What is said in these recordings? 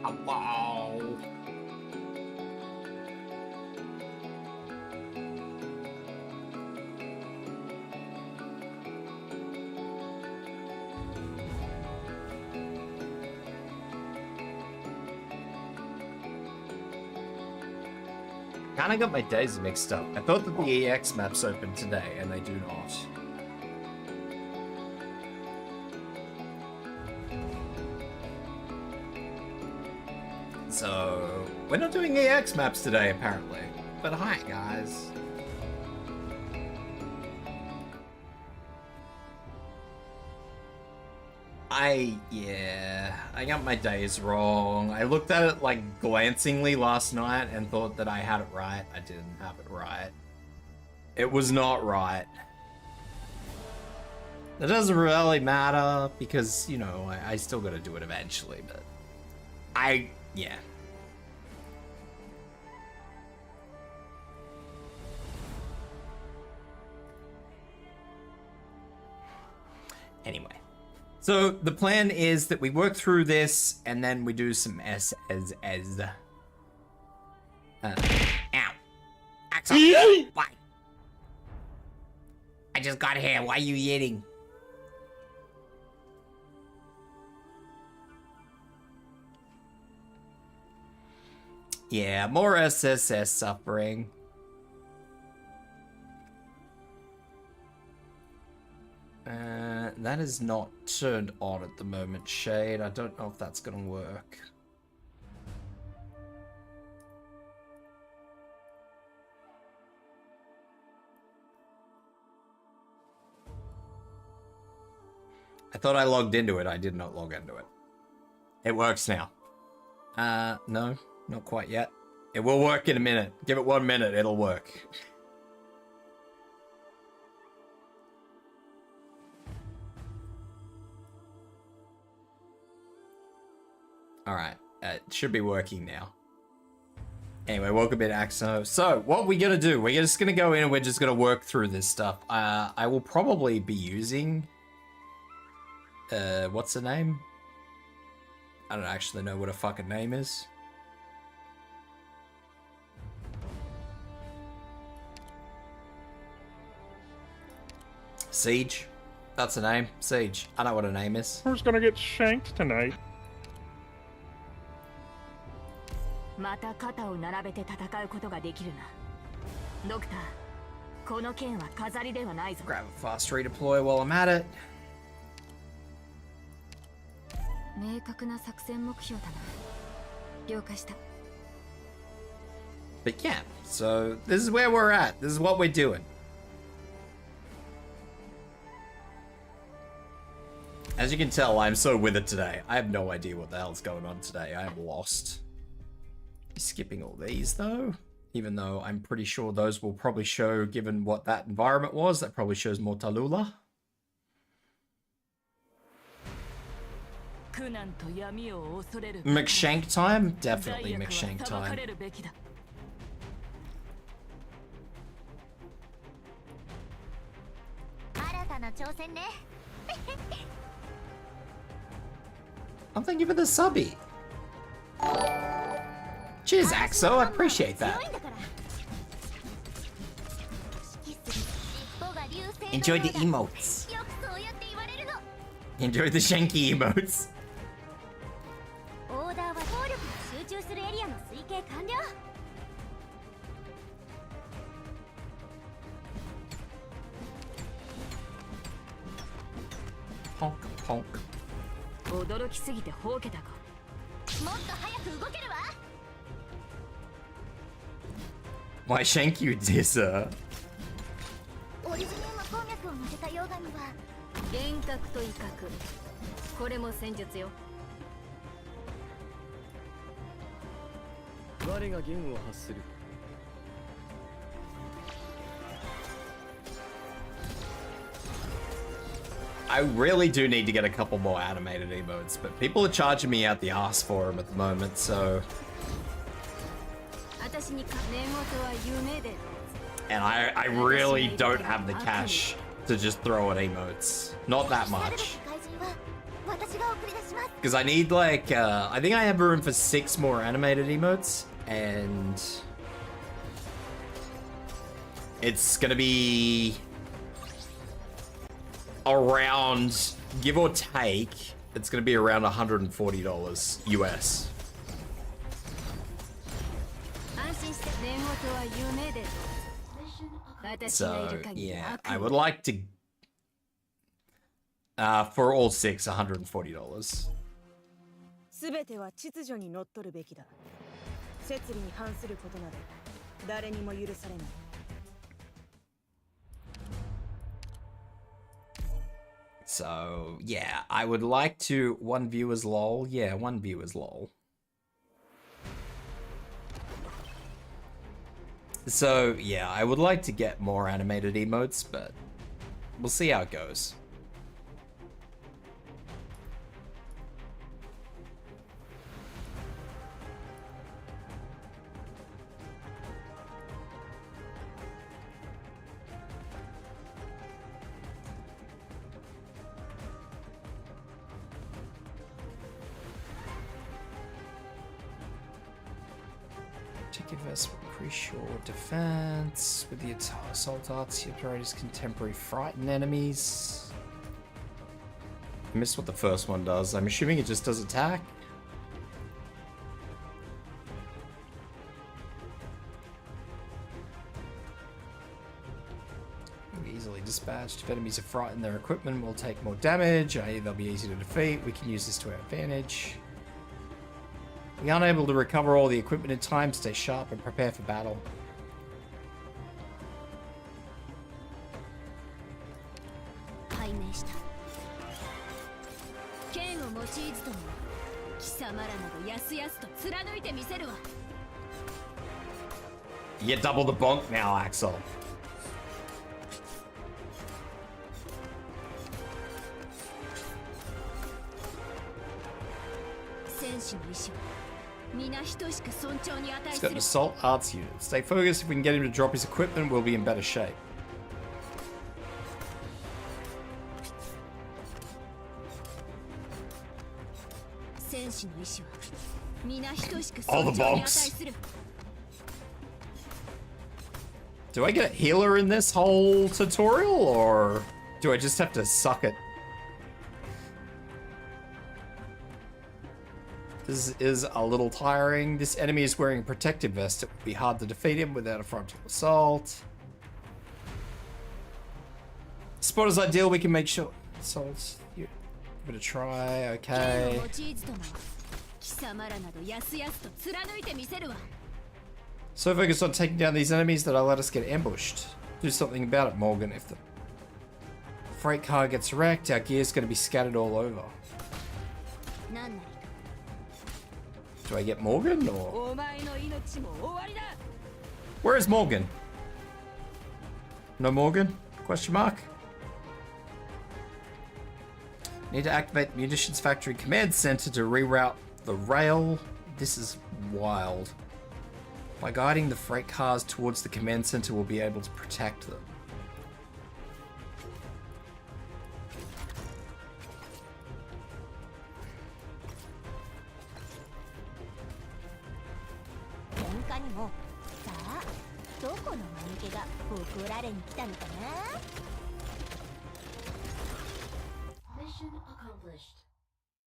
Hello. Kinda got my days mixed up. I thought that the EX maps opened today, and they do not. So, we're not doing EX maps today, apparently. But hi, guys. I got my days wrong. I looked at it like glancingly last night and thought that I had it right. I didn't have it right. It was not right. That doesn't really matter because, you know, I still gotta do it eventually, but yeah. Anyway. So the plan is that we work through this and then we do some SSS. Ow. Axel, why? I just got here. Why are you eating? Yeah, more SSS suffering. That is not turned on at the moment, Shade. I don't know if that's gonna work. I thought I logged into it. I did not log into it. It works now. No, not quite yet. It will work in a minute. Give it 1 minute, it'll work. Alright, it should be working now. Anyway, welcome in, Axo. So, what we're gonna do, we're just gonna go in and we're just gonna work through this stuff. I will probably be using... what's the name? I don't actually know what a fucking name is. Siege. That's the name. Siege. I know what a name is. Who's gonna get shanked tonight? また肩を並べて戦うことができるな。ドクター、この剣は飾りではないぞ。Grab a fast redeploy while I'm at it. 明確な作戦目標だな。了解した。But yeah, so this is where we're at. This is what we're doing. As you can tell, I'm so with it today. I have no idea what the hell's going on today. I am lost. Skipping all these though, even though I'm pretty sure those will probably show, given what that environment was, that probably shows more Tallulah. McShank time? Definitely McShank time. I'm thank you for the subby. Cheers, Axo. I appreciate that. Enjoy the emotes. Enjoy the shanky emotes. Honk, honk. Why shank you, dear sir? I really do need to get a couple more animated emotes, but people are charging me out the ass for them at the moment, so... And I really don't have the cash to just throw at emotes. Not that much. Because I need like, I think I have room for 6 more animated emotes, and it's gonna be around, give or take, it's gonna be around $140 US. So yeah, I would like to, for all 6, $140. 全ては秩序にのっとるべきだ。摂理に反することなど誰にも許されない。So yeah, I would like to 1 viewers lol. Yeah, 1 viewers lol. So yeah, I would like to get more animated emotes, but we'll see how it goes. Investment increase your defense with the assault arts. The operators contemporary frighten enemies. I missed what the first one does. I'm assuming it just does attack. Easily dispatched. If enemies are frightened, their equipment will take more damage. I.e., they'll be easy to defeat. We can use this to our advantage. We aren't able to recover all the equipment in time. Stay sharp and prepare for battle. You get double the bonk now, Axel. He's got an assault arts unit. Stay focused. If we can get him to drop his equipment, we'll be in better shape. All the bonks. Do I get a healer in this whole tutorial, or do I just have to suck it? This is a little tiring. This enemy is wearing a protective vest. It would be hard to defeat him without a frontal assault. Spot is ideal. We can make sure. Assaults. Give it a try. Okay. So focused on taking down these enemies that I let us get ambushed. Do something about it, Morgan. If the freight car gets wrecked, our gear's going to be scattered all over. Do I get Morgan, or? Where is Morgan? No Morgan? Question mark? Need to activate the Munitions Factory Command Center to reroute the rail. This is wild. By guiding the freight cars towards the command center, we'll be able to protect them.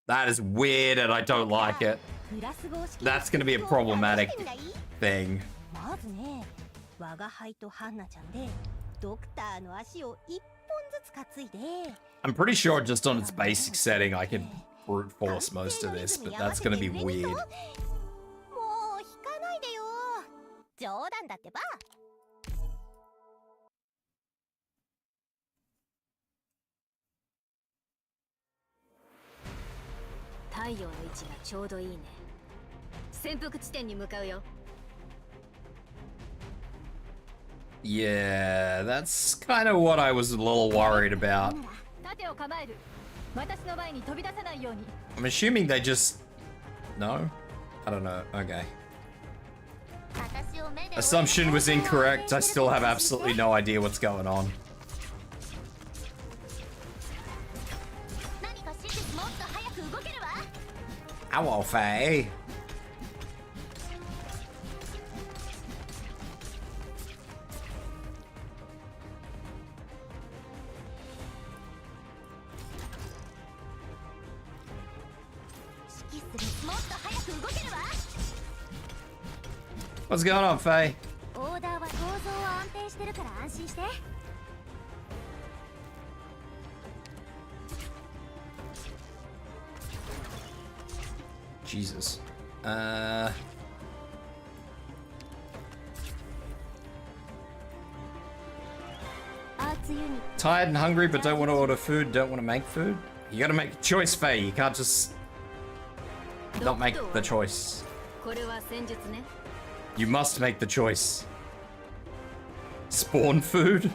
That is weird and I don't like it. That's going to be a problematic thing. I'm pretty sure just on its basic setting I can brute force most of this, but that's going to be weird. Yeah, that's kind of what I was a little worried about. I'm assuming they just... No? I don't know. Okay. Assumption was incorrect. I still have absolutely no idea what's going on. Hello, Faye. What's going on, Faye? Jesus. Tired and hungry, but don't want to order food, don't want to make food? You gotta make a choice, Faye. You can't just not make the choice. You must make the choice. Spawn food?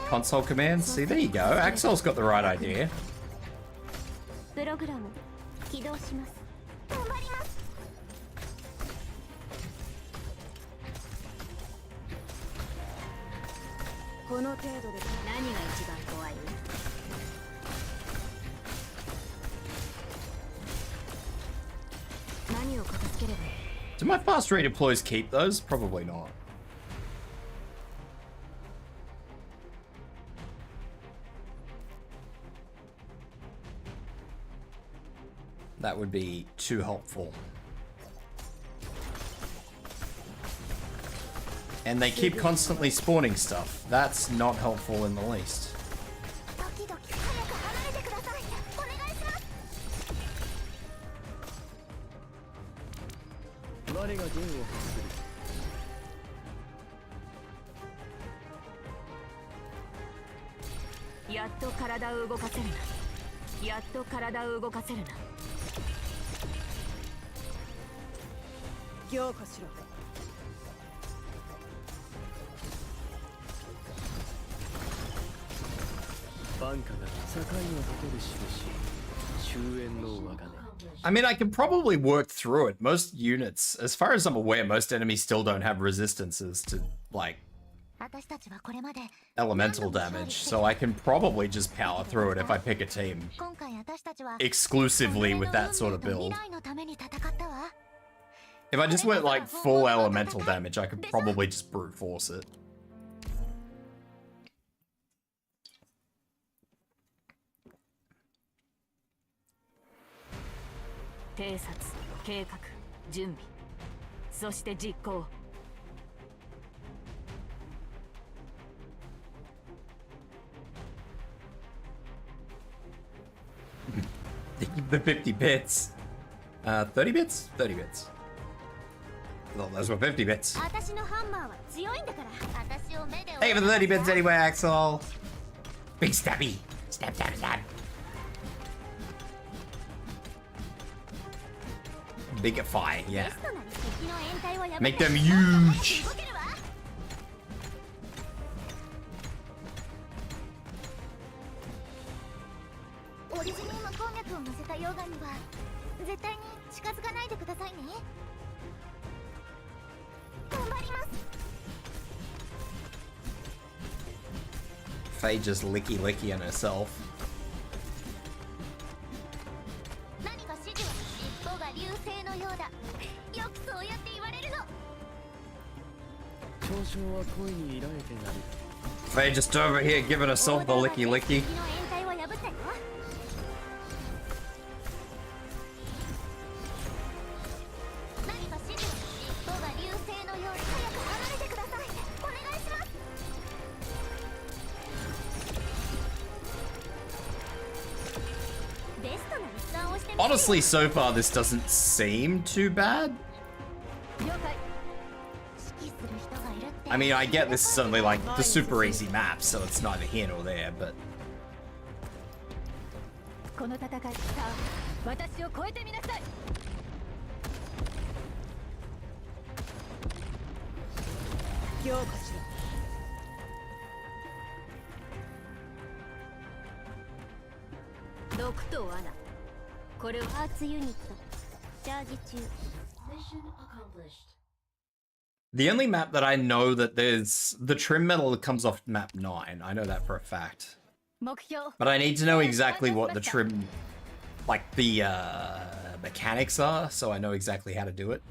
Console commands? See, there you go. Axel's got the right idea. Do my fast redeploys keep those? Probably not. That would be too helpful. And they keep constantly spawning stuff. That's not helpful in the least. I mean, I can probably work through it. Most units, as far as I'm aware, most enemies still don't have resistances to, like, elemental damage, so I can probably just power through it if I pick a team exclusively with that sort of build. If I just went, like, full elemental damage, I could probably just brute force it. The 50 bits. 30 bits? 30 bits. Well, those were 50 bits. Hey, for the 30 bits anyway, Axel. Big stabby. Stab, stab, stab. Bigify, yeah. Make them huge. Faye just licky on herself. Faye just over here giving herself the licky. Honestly, so far this doesn't seem too bad. I mean, I get this is only like the super easy map, so it's neither here nor there, but... The only map that I know that there's the trim metal that comes off map 9. I know that for a fact. But I need to know exactly what the trim, like the mechanics are, so I know exactly how to do it.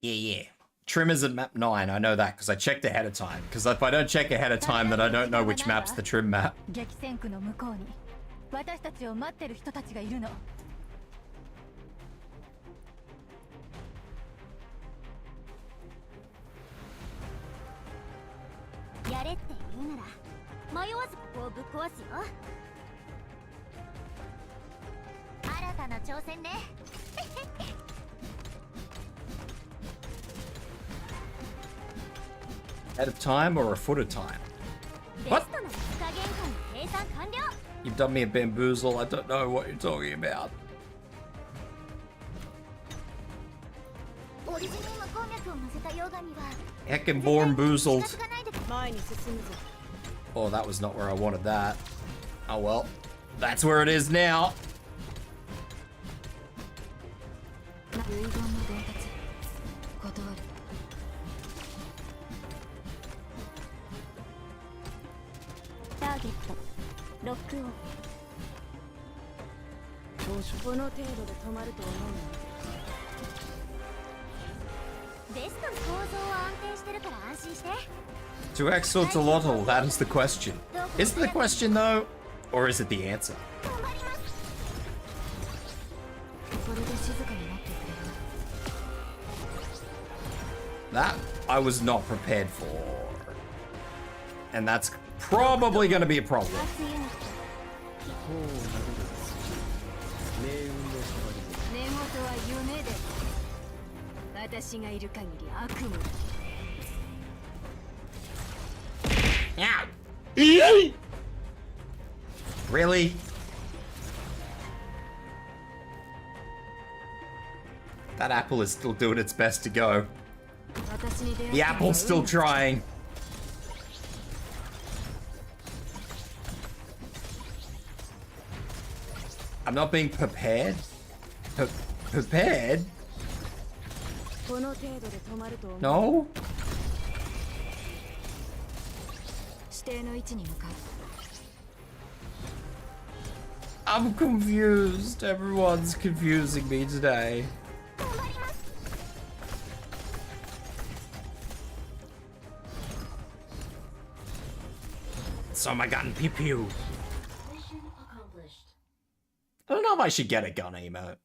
Yeah. Trim is at map 9, I know that, because I checked ahead of time. Because if I don't check ahead of time, then I don't know which map's the trim map. Head of time or a foot of time? What? You've done me a bamboozle. I don't know what you're talking about. Heckin' bamboozled. Oh, that was not where I wanted that. Oh well. That's where it is now. To Axolotl, that is the question. Is it the question though? Or is it the answer? That I was not prepared for. And that's probably going to be a problem. Ow. Really? That apple is still doing its best to go. The apple's still trying. I'm not being prepared. Prepared? No? I'm confused. Everyone's confusing me today. So my gun, pew pew. I don't know if I should get a gun emote.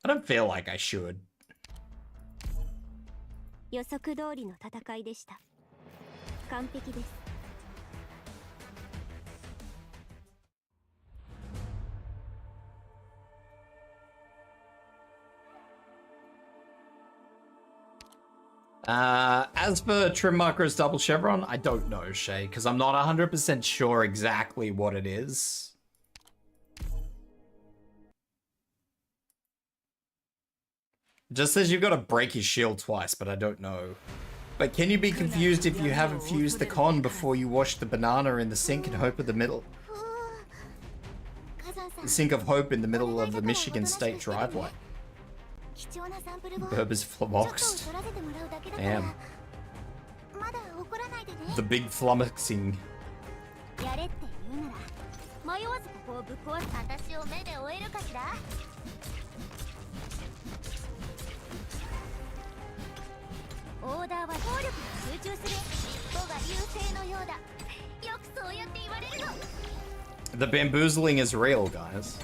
I don't feel like I should. As for trim macros double chevron, I don't know, Shay, because I'm not 100% sure exactly what it is. It just says you've got to break his shield twice, but I don't know. But can you be confused if you haven't fused the con before you wash the banana in the sink and hope of the middle? The sink of hope in the middle of the Michigan State driveway. Burb is flummoxed. Damn. The big flummoxing. The bamboozling is real, guys.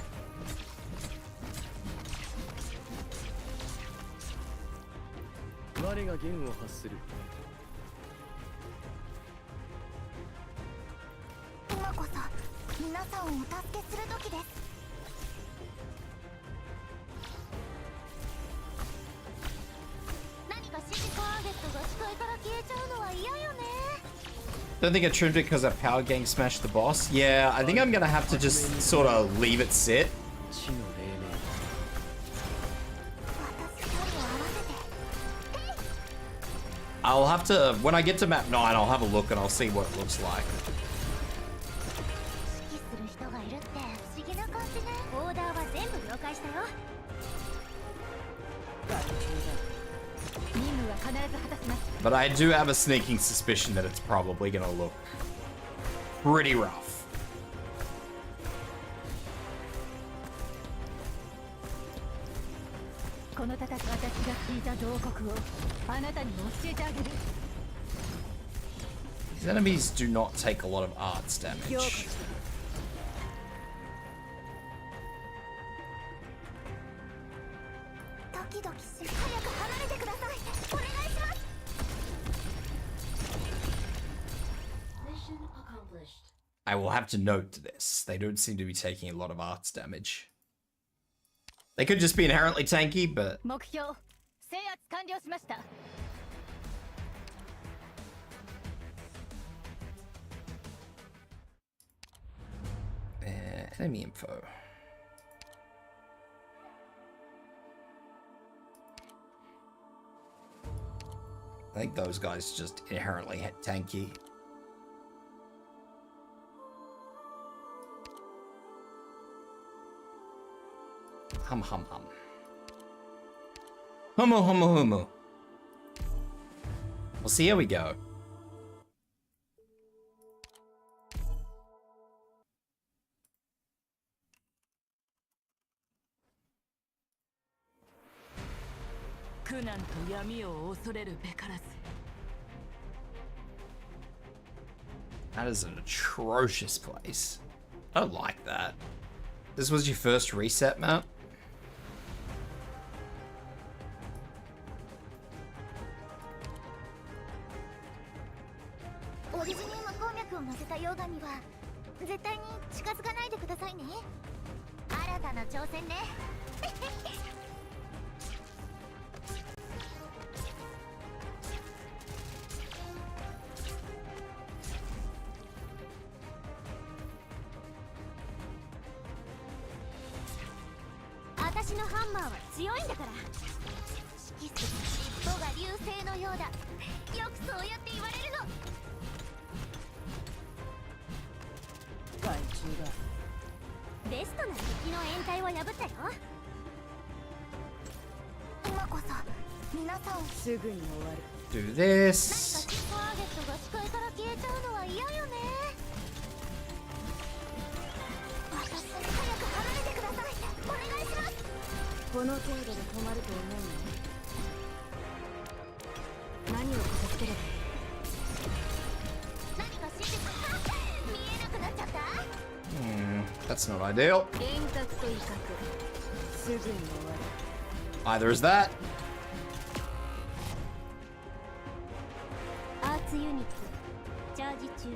Don't think I trimmed it because I power gang smashed the boss. Yeah, I think I'm gonna have to just sort of leave it sit. I'll have to, when I get to map 9, I'll have a look and I'll see what it looks like. 指揮する人がいるって不思議な感じね。オーダーは全部了解したよ。任務は必ず果たします。 But I do have a sneaking suspicion that it's probably gonna look pretty rough. この戦い、私が聞いた洞窟をあなたに教えてあげる。 These enemies do not take a lot of arts damage. ドキドキし、早く離れてください。お願いします。 I will have to note this. They don't seem to be taking a lot of arts damage. They could just be inherently tanky, but 目標制圧完了しました。 enemy info. I think those guys just inherently tanky. Hum hum hum. Humu humu humu. Well, see, here we go. That is an atrocious place. I don't like that. This was your first reset map? オリジニウム鉱脈を乗せた溶岩には絶対に近づかないでくださいね。新たな挑戦ね。私のハンマーは強いんだから。指揮する尻尾が流星のようだ。よくそうやって言われるの。 ベストな敵の掩体を破ったよ。今こそ皆さんすぐに終わる。 Do 何 this. かターゲットが視界から消えちゃうのは嫌よね。私早く離れてください。お願いします。この程度で止まると思うの？何を片付ければいい？何か指示が見えなくなっちゃった？ That's not ideal. 遠隔と威嚇。すぐに終わる。 Either is that. アーツユニットチャージ中。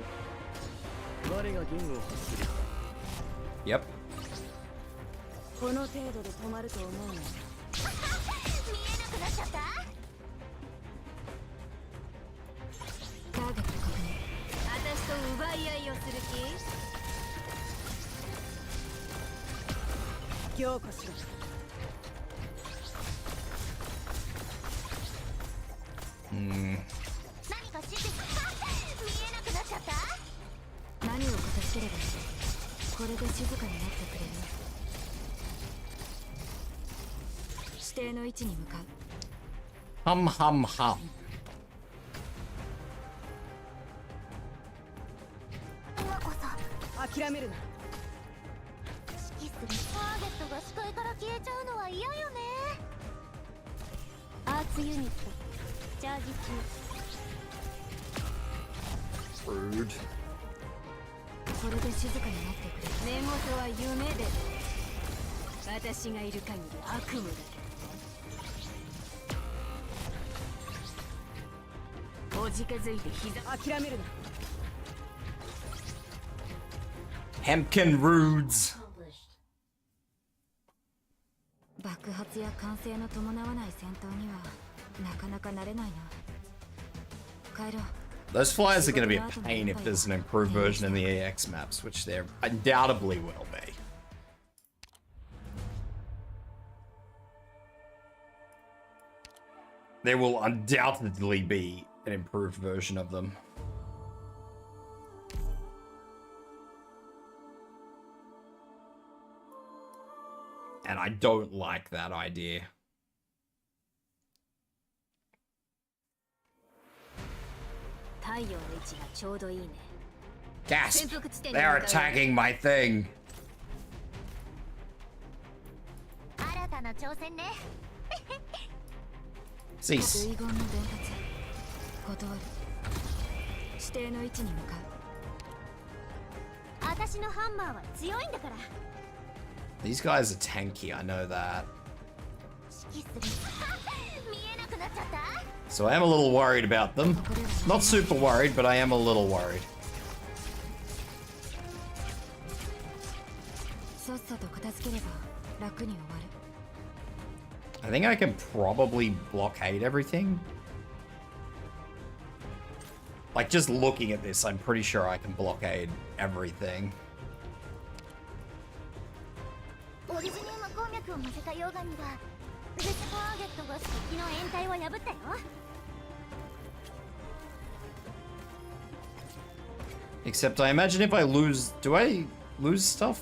我が言を発する。 Yep. この程度で止まると思うの？ 見えなくなっちゃった？ ターゲット確認。私と奪い合いをする気？ 強化しろ。何か指示見えなくなっちゃった？何を片付ければいい？これで静かになってくれる。指定の位置に向かう。 Hum hum hum. 今こそ諦めるな。 指揮するターゲットが視界から消えちゃうのは嫌よね。アーツユニットチャージ中。 Rude. これで静かになってくれ。寝言は夢で。私がいる限り悪夢だ。お近づいて膝。諦めるな。 Hempkin Rudes. 爆発や歓声の伴わない戦闘にはなかなか慣れないな。帰ろう。 Those flyers are going to be a pain if there's an improved version in the AX maps, which there undoubtedly will be. There will undoubtedly be an improved version of them. And I don't like that idea. Gasp! They're attacking my thing! Cease. These guys are tanky, I know that. So I am a little worried about them. Not super worried, but I am a little worried. I think I can probably blockade everything. Like, just looking at this, I'm pretty sure I can blockade everything. Except I imagine if I lose... Do I lose stuff?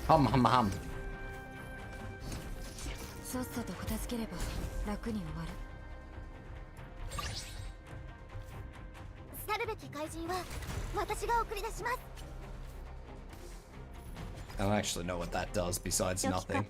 Hum hum hum. I don't actually know what that does besides nothing.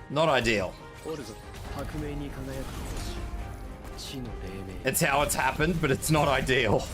Not ideal. It's how it's happened, but it's not ideal.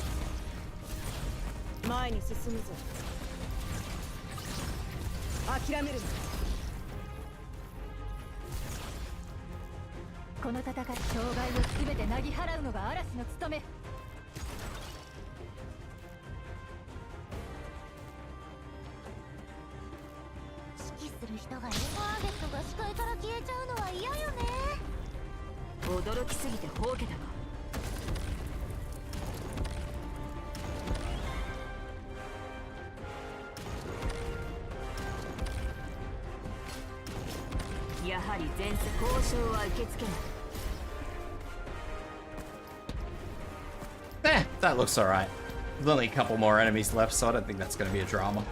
That looks alright. There's only a couple more enemies left, so I don't think that's going to be a drama.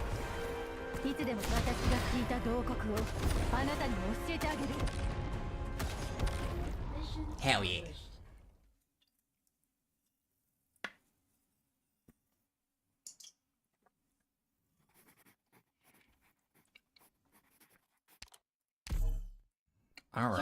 Hell yeah. Alright.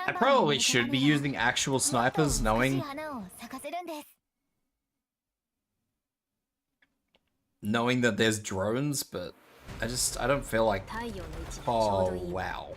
I probably should be using actual snipers, knowing that there's drones, but I don't feel like... Oh, wow.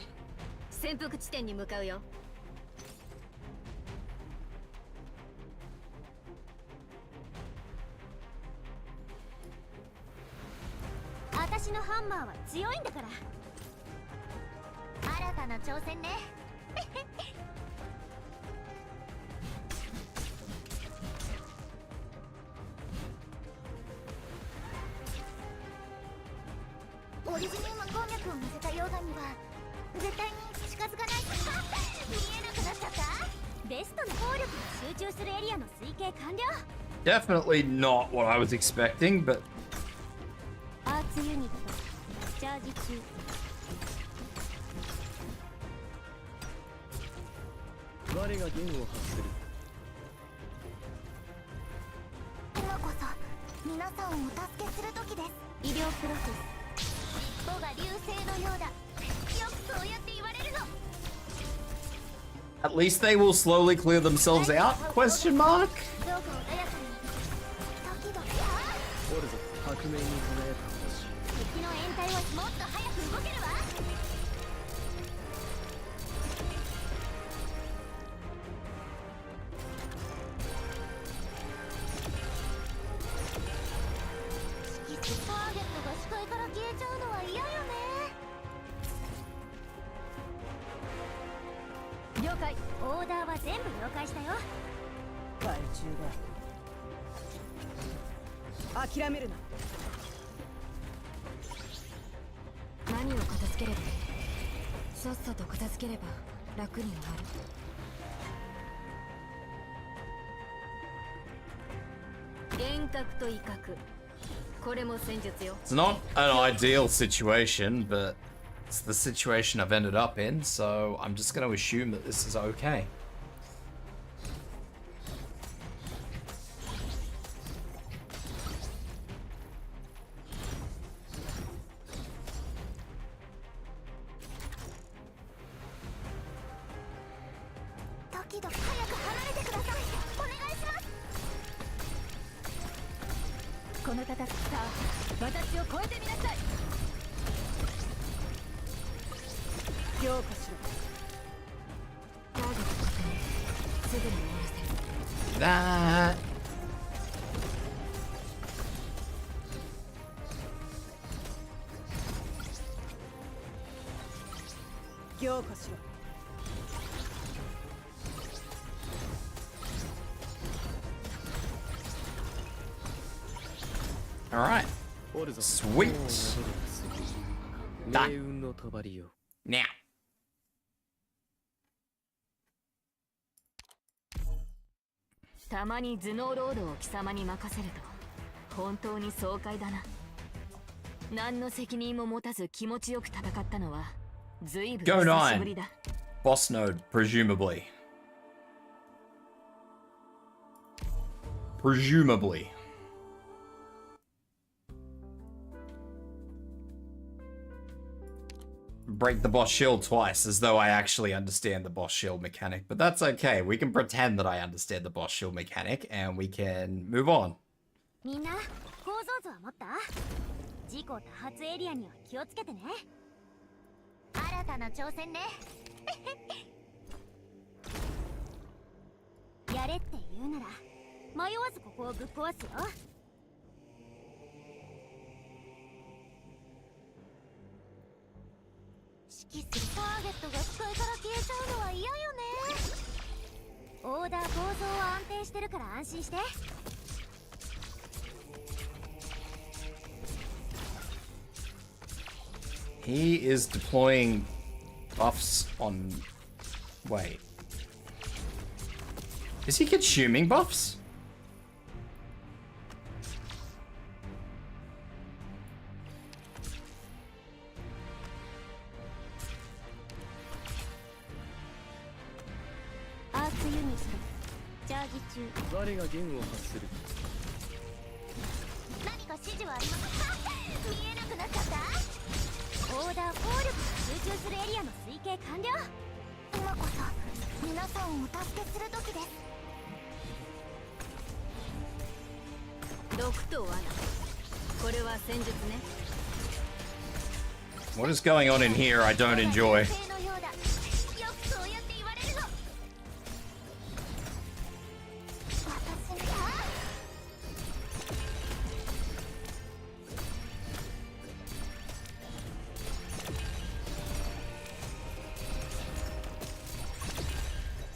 オリジニウム鉱脈を乗せた溶岩には絶対に近づかない見えなくなっちゃった。ベストの効力が集中するエリアの推計完了。 Definitely not what I was expecting, but アーツユニットチャージ中。我が弦を発する。今こそ皆さんをお助けする時です。医療プロセス。尻尾が流星のようだ。よくそうやって言われるの。 at least they will slowly clear themselves out? Question mark? どうか穏やかに。時々おるぞ、革命に輝く星。敵の掩体はもっと早く動けるわ。ターゲットが視界から消えちゃうのは嫌よね。了解。オーダーは全部了解したよ。害虫だ。諦めるな。何を片付ければいい？さっさと片付ければ楽に終わる。幻覚と威嚇。これも戦術よ。 It's not an ideal situation, but it's the situation I've ended up in, so I'm just going to assume that this is okay. That. 強化しろ。 All right. おるぞ。 Sweet. 命運の帳よ。 Now. たまに頭脳労働を貴様に任せると本当に爽快だな。何の責任も持たず気持ちよく戦ったのは随分久しぶりだ。 Boss node, presumably. Presumably. Break the boss shield twice, as though I actually understand the boss shield mechanic, but that's okay. We can pretend that I understand the boss shield mechanic, and we can move on. みんな、構造図は持った？事故多発エリアには気をつけてね。新たな挑戦ね。やれって言うなら迷わずここをぶっ壊すよ。指揮するターゲットが視界から消えちゃうのは嫌よね。オーダー構造は安定してるから安心して。 He is deploying buffs on... Wait. Is he consuming buffs? Arts unit チャージ中。我が弦を発する。何か指示はありますか？見えなくなっちゃった。オーダー効力が集中するエリアの推計完了。今こそ皆さんをお助けする時です。毒と罠。これは戦術ね。 What is going on in here I don't enjoy.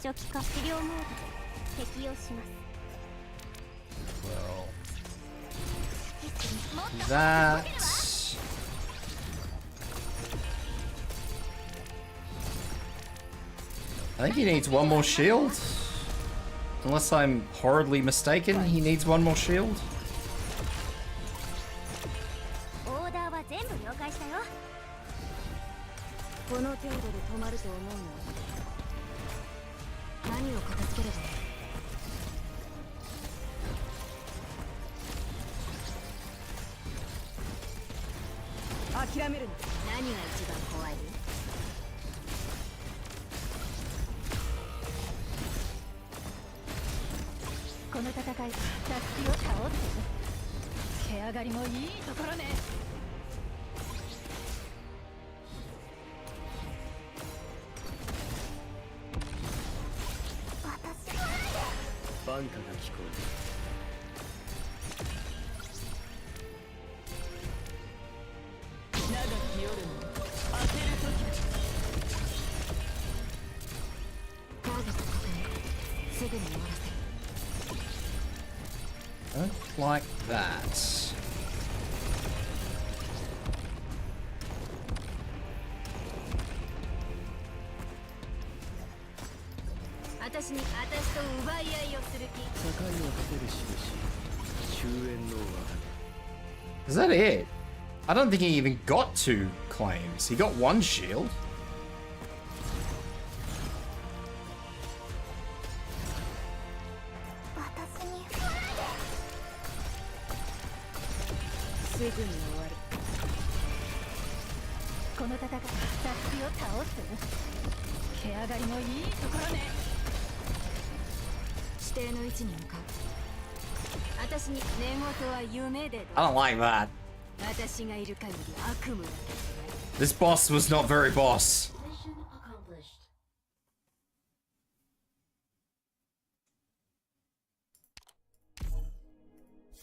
初期化治療モード適用します。 That... I think he needs one more shield. Unless I'm horribly mistaken, he needs one more shield. オーダーは全部了解したよ。この程度で止まると思うの？何を片付ければいい？諦めるな。何が一番怖い？この戦い、タスキを倒す。毛上がりもいいところね。私はバンカが聞こ長き夜に当てる時だ。ターゲット確認。すぐに終わらせる。Don't like that. 私と奪い合いをする気。え境を立てる印終焉の輪 Is that it? I don't think he even got 2 claims. He got 1 shield. 私にすぐに終わる。この戦い、タスキを倒す。毛上がりもいいところね。指定の位置に向かう。私に寝言は夢で。 I don't like that. 私がいる限り悪夢だ。 This boss was not very boss.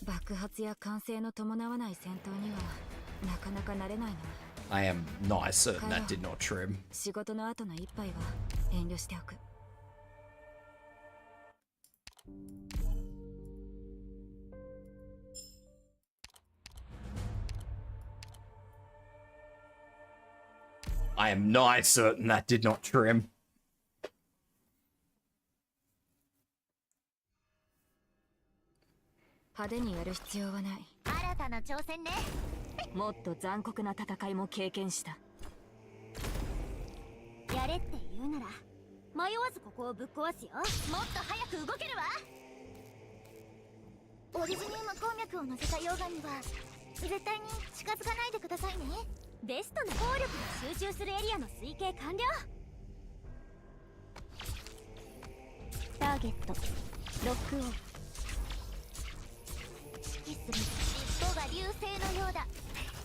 爆発や歓声の伴わない戦闘にはなかなか慣れないの。 I am not certain that did not trim. 仕事の後の一杯は遠慮しておく。I am not certain that did not trim. 派手にやる必要はない。新たな挑戦ね。もっと残酷な戦いも経験した。やれって言うなら迷わずここをぶっ壊すよ。もっと早く動けるわ。オリジニウム鉱脈を乗せた溶岩には絶対に近づかないでくださいね。ベストな効力が集中するエリアの推計完了。ターゲットロックオン。指揮する尻尾が流星のようだ。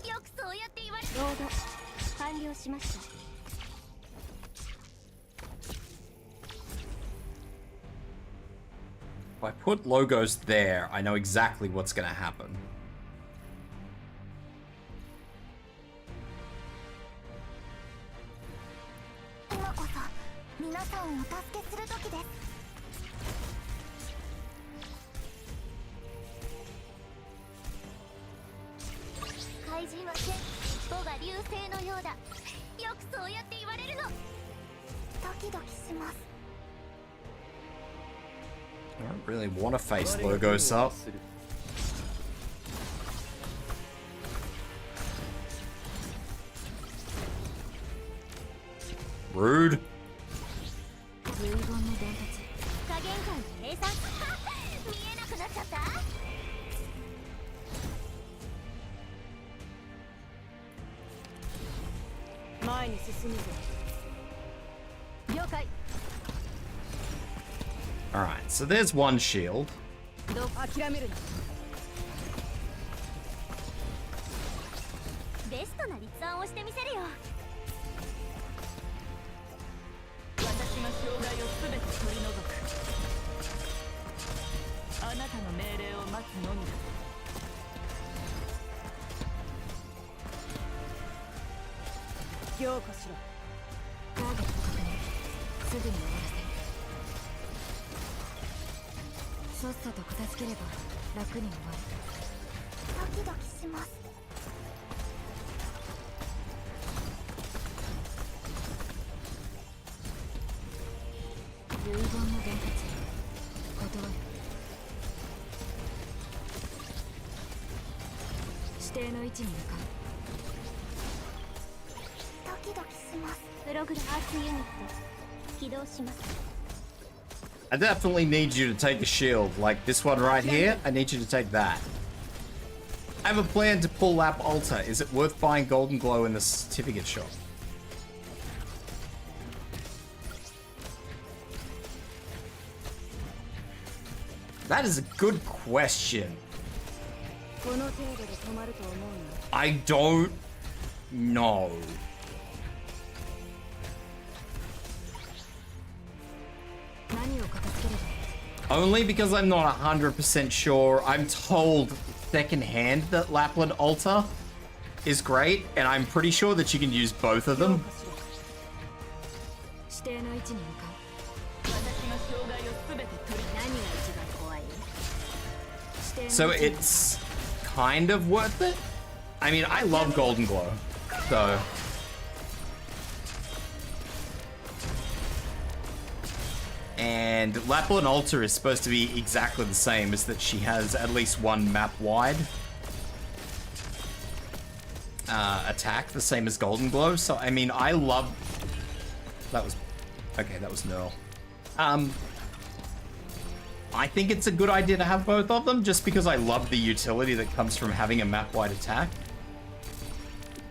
よくそうやって言われる。ロード完了しました。 If I put logos there, I know exactly what's gonna happen. 今こそ皆さんをお助けする時です。怪人は尻尾が流星のようだ。よくそうやって言われるの。ドキドキします。 I don't really want to face logos up. Rude. 遺言の伝達。加減感計算。見えなくなっちゃった。前に進むぞ。了解。 Alright, so there's 1 shield. 諦めるな。ベストな立案をしてみせるよ。私が障害をすべて取り除く。あなたの命令を待つのみだ。凝固しろ。ターゲット確認。すぐに終わらせる。さっさと片付ければ楽に終わる。ドキドキします。位置に向かう。ドキドキします。プログラムアーツユニット起動します。 I definitely need you to take a shield, like this one right here. I need you to take that. I have a plan to pull Lap Altar. Is it worth buying Golden Glow in the certificate shop? That is a good question. I don't know. Only because I'm not 100% sure. I'm told secondhand that Lapland Altar is great, and I'm pretty sure that you can use both of them. So it's kind of worth it. I mean, I love Golden Glow, so... And Lapland Altar is supposed to be exactly the same, as that she has at least one map-wide attack, the same as Golden Glow. So, I mean, I love... That was... Okay, that was Nerl. I think it's a good idea to have both of them, just because I love the utility that comes from having a map-wide attack.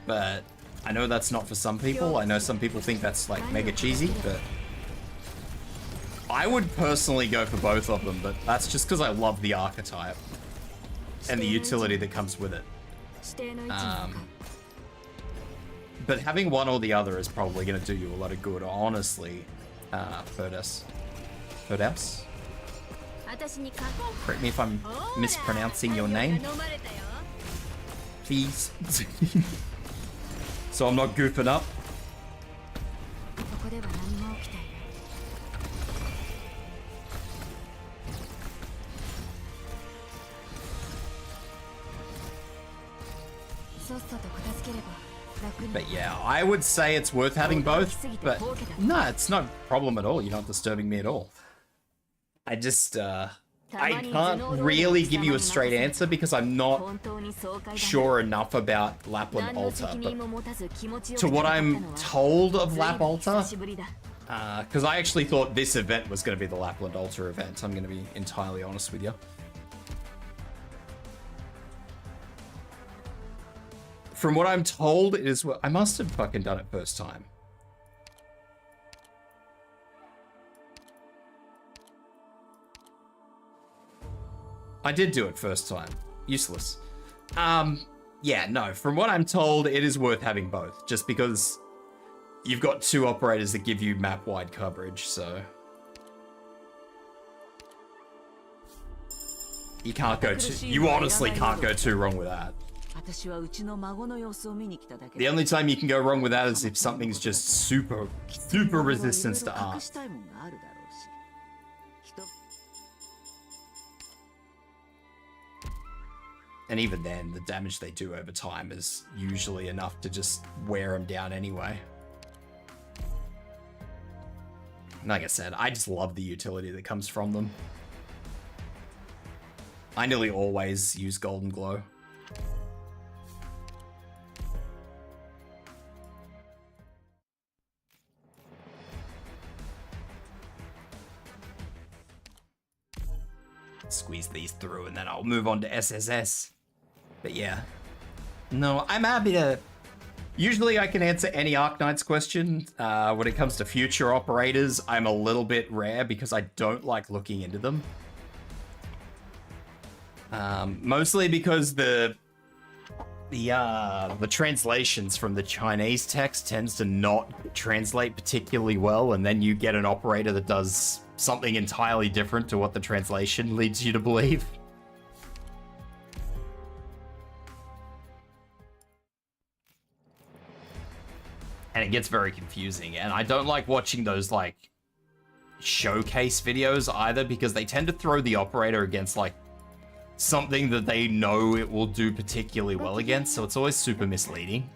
But I know that's not for some people. I know some people think that's, like, mega cheesy, but... I would personally go for both of them, but that's just because I love the archetype and the utility that comes with it. But having one or the other is probably going to do you a lot of good, honestly. Ferdaus. Ferdaus? Correct me if I'm mispronouncing your name. Please. So I'm not goofing up. But yeah, I would say it's worth having both, but no, it's not a problem at all. You're not disturbing me at all. I just, I can't really give you a straight answer because I'm not sure enough about Lapland Altar, but to what I'm told of Lap Altar, because I actually thought this event was going to be the Lapland Altar event, I'm going to be entirely honest with you. From what I'm told, it is what I must have fucking done it first time. I did do it first time. Useless. Yeah, no, from what I'm told, it is worth having both, just because you've got two operators that give you map-wide coverage, so... You can't go too... You honestly can't go too wrong with that. The only time you can go wrong with that is if something's just super resistant to art. And even then, the damage they do over time is usually enough to just wear them down anyway. Like I said, I just love the utility that comes from them. I nearly always use Golden Glow. Squeeze these through and then I'll move on to SSS. But yeah. No, I'm happy to... Usually I can answer any Arknights question. When it comes to future operators, I'm a little bit rare because I don't like looking into them. Mostly because the translations from the Chinese text tends to not translate particularly well, and then you get an operator that does something entirely different to what the translation leads you to believe. And it gets very confusing, and I don't like watching those, like, showcase videos either, because they tend to throw the operator against, like, something that they know it will do particularly well against, so it's always super misleading.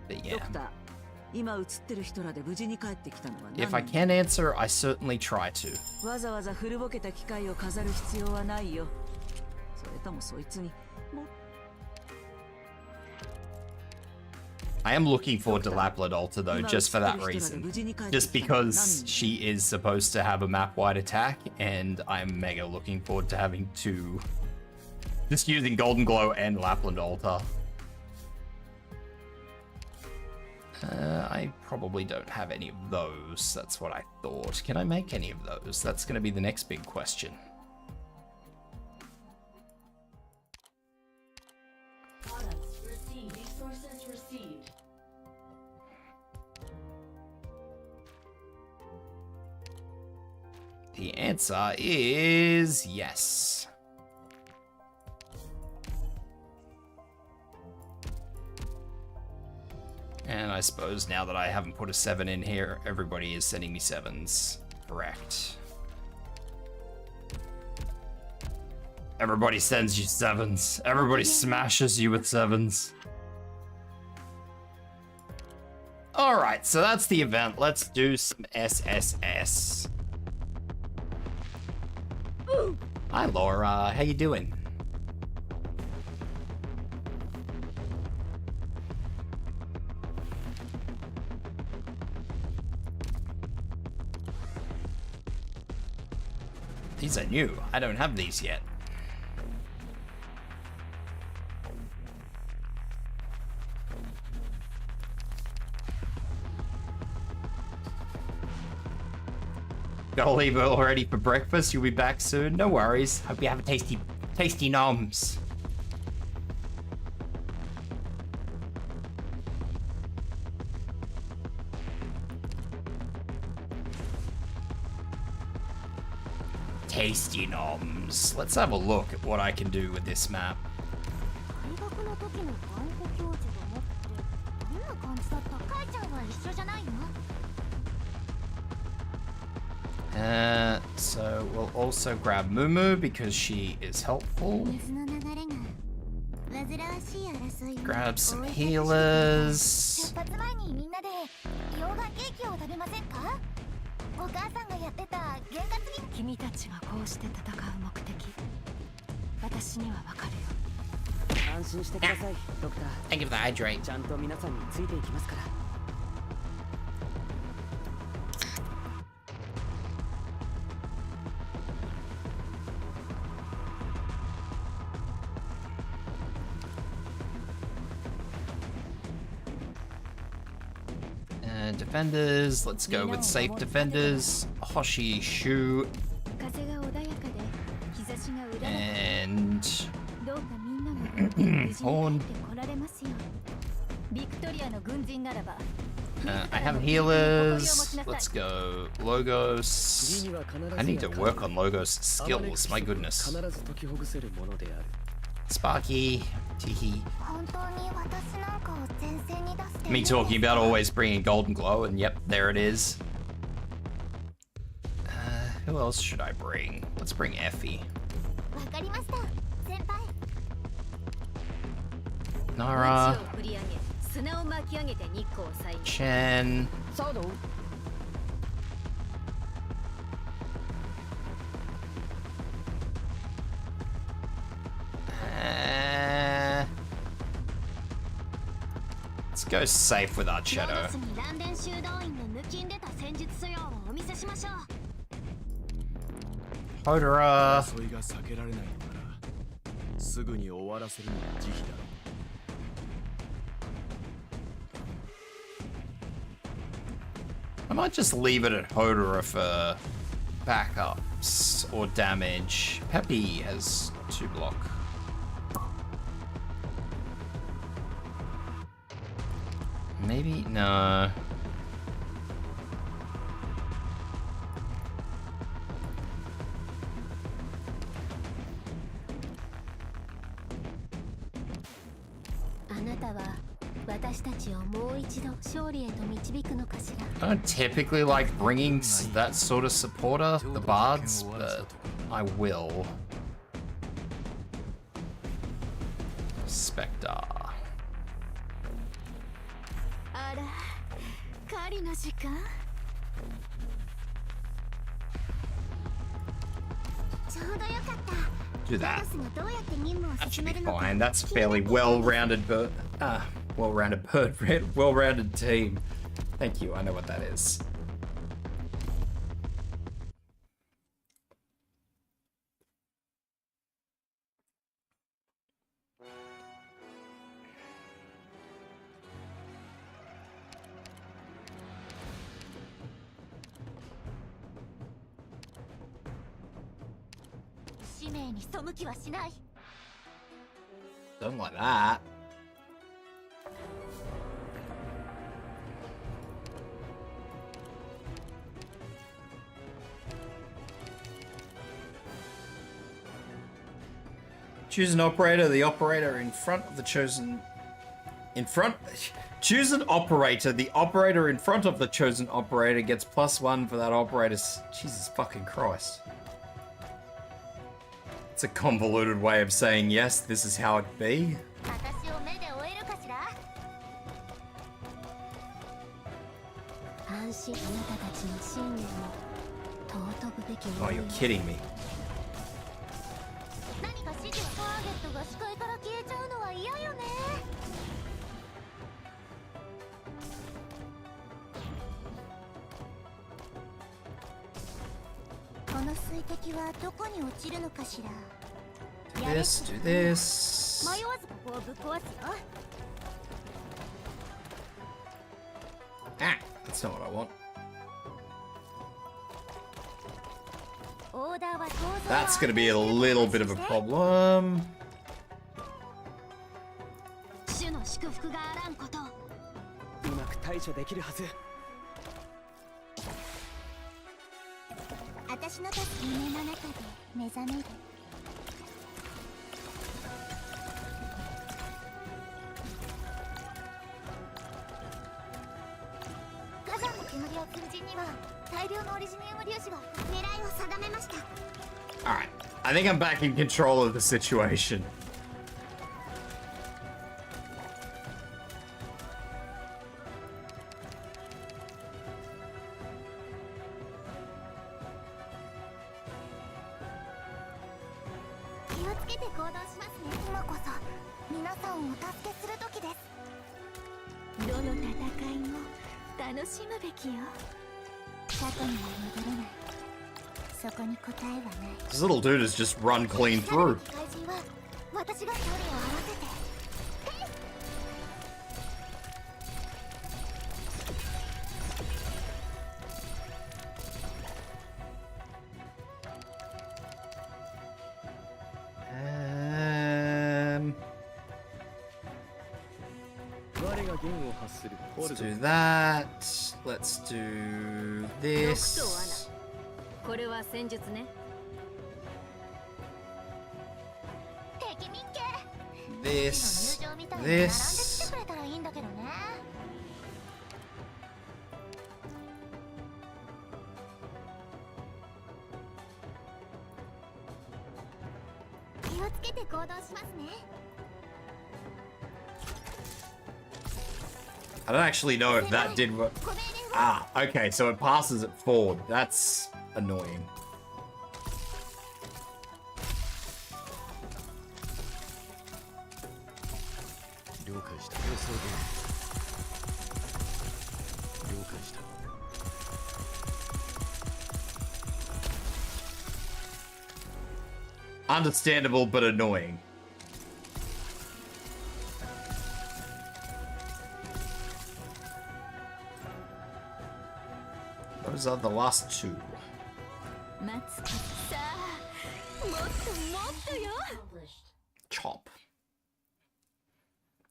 But ド yeah. クター、今映ってる人らで無事に帰ってきたのは何 If I can answer, I certainly try to. わざわざ古ぼけた機械を飾る必要はないよ。それともそいつにも I am looking forward to Lapland Alta though, just for that reason. Just because she is supposed to have a map-wide attack, and I'm mega looking forward to having to... just using Golden Glow and Lapland Alta. I probably don't have any of those, that's what I thought. Can I make any of those? That's going to be the next big question. The answer is yes. And I suppose now that I haven't put a 7 in here, everybody is sending me 7s. Correct. Everybody sends you 7s. Everybody smashes you with 7s. Alright, so that's the event. Let's do some SSS. Hi Laura, how you doing? These are new. I don't have these yet. Gotta leave already for breakfast. You'll be back soon. No worries. Hope you have a tasty noms. Tasty noms. Let's have a look at what I can do with this map. So we'll also grab Mumu because she is helpful. Grab some healers. Thank you for the hydrate. Defenders, let's go with safe defenders. Hoshi, Shu, and Horn. I have healers. Let's go Logos. I need to work on Logos skills, my goodness. Sparky, Tiki. Me talking about always bringing Golden Glow, and yep, there it is. Who else should I bring? Let's bring Effie. Nara. Chen. Let's go safe with our Shadow. Hodora. I might just leave it at Hodora for backups or damage. Peppy has 2 block. Maybe? No. I don't typically like bringing that sort of supporter, the bards, but I will. Spectre. の時間？ちょうどよかった。 Do that. スがどうやって任務を That 進 should め be るのか fine. That's fairly well-rounded well-rounded team. Thank you. I know what that is. Don't like that. Choose an operator. The operator in front of the chosen... Choose an operator. The operator in front of the chosen operator gets +1 for that operator's... Jesus fucking Christ. It's a convoluted way of saying yes, this is how it be. 私を目で追えるかしら。安心、あなたたちの信念も尊ぶべきも Oh, のよ。 you're kidding me. 何か指示をターゲットが視界から消えちゃうのは嫌よね。この水滴はどこに落ちるのかしら。 Do this, do this. 迷わずここをぶっ壊すよ。 Ah, that's not what I want. オーダーは当然 That's gonna be a little bit of a problem. 主の祝福があらんこと。うまく対処できるはず。私の夢の中で目覚める。火山の煙を封じには大量のオリジニウム粒子が狙いを定めました。 Alright, I think I'm back in control of the situation. This little dude has just run clean through. Let's do that. Let's do this. これは戦術ね。 This. 並んで来て This. くれたらいいんだけどね。気をつけて行動しますね。 I don't actually know if that did what. Ah, okay, so it passes it forward. That's annoying. Understandable, but annoying. Those are the last two. Chop.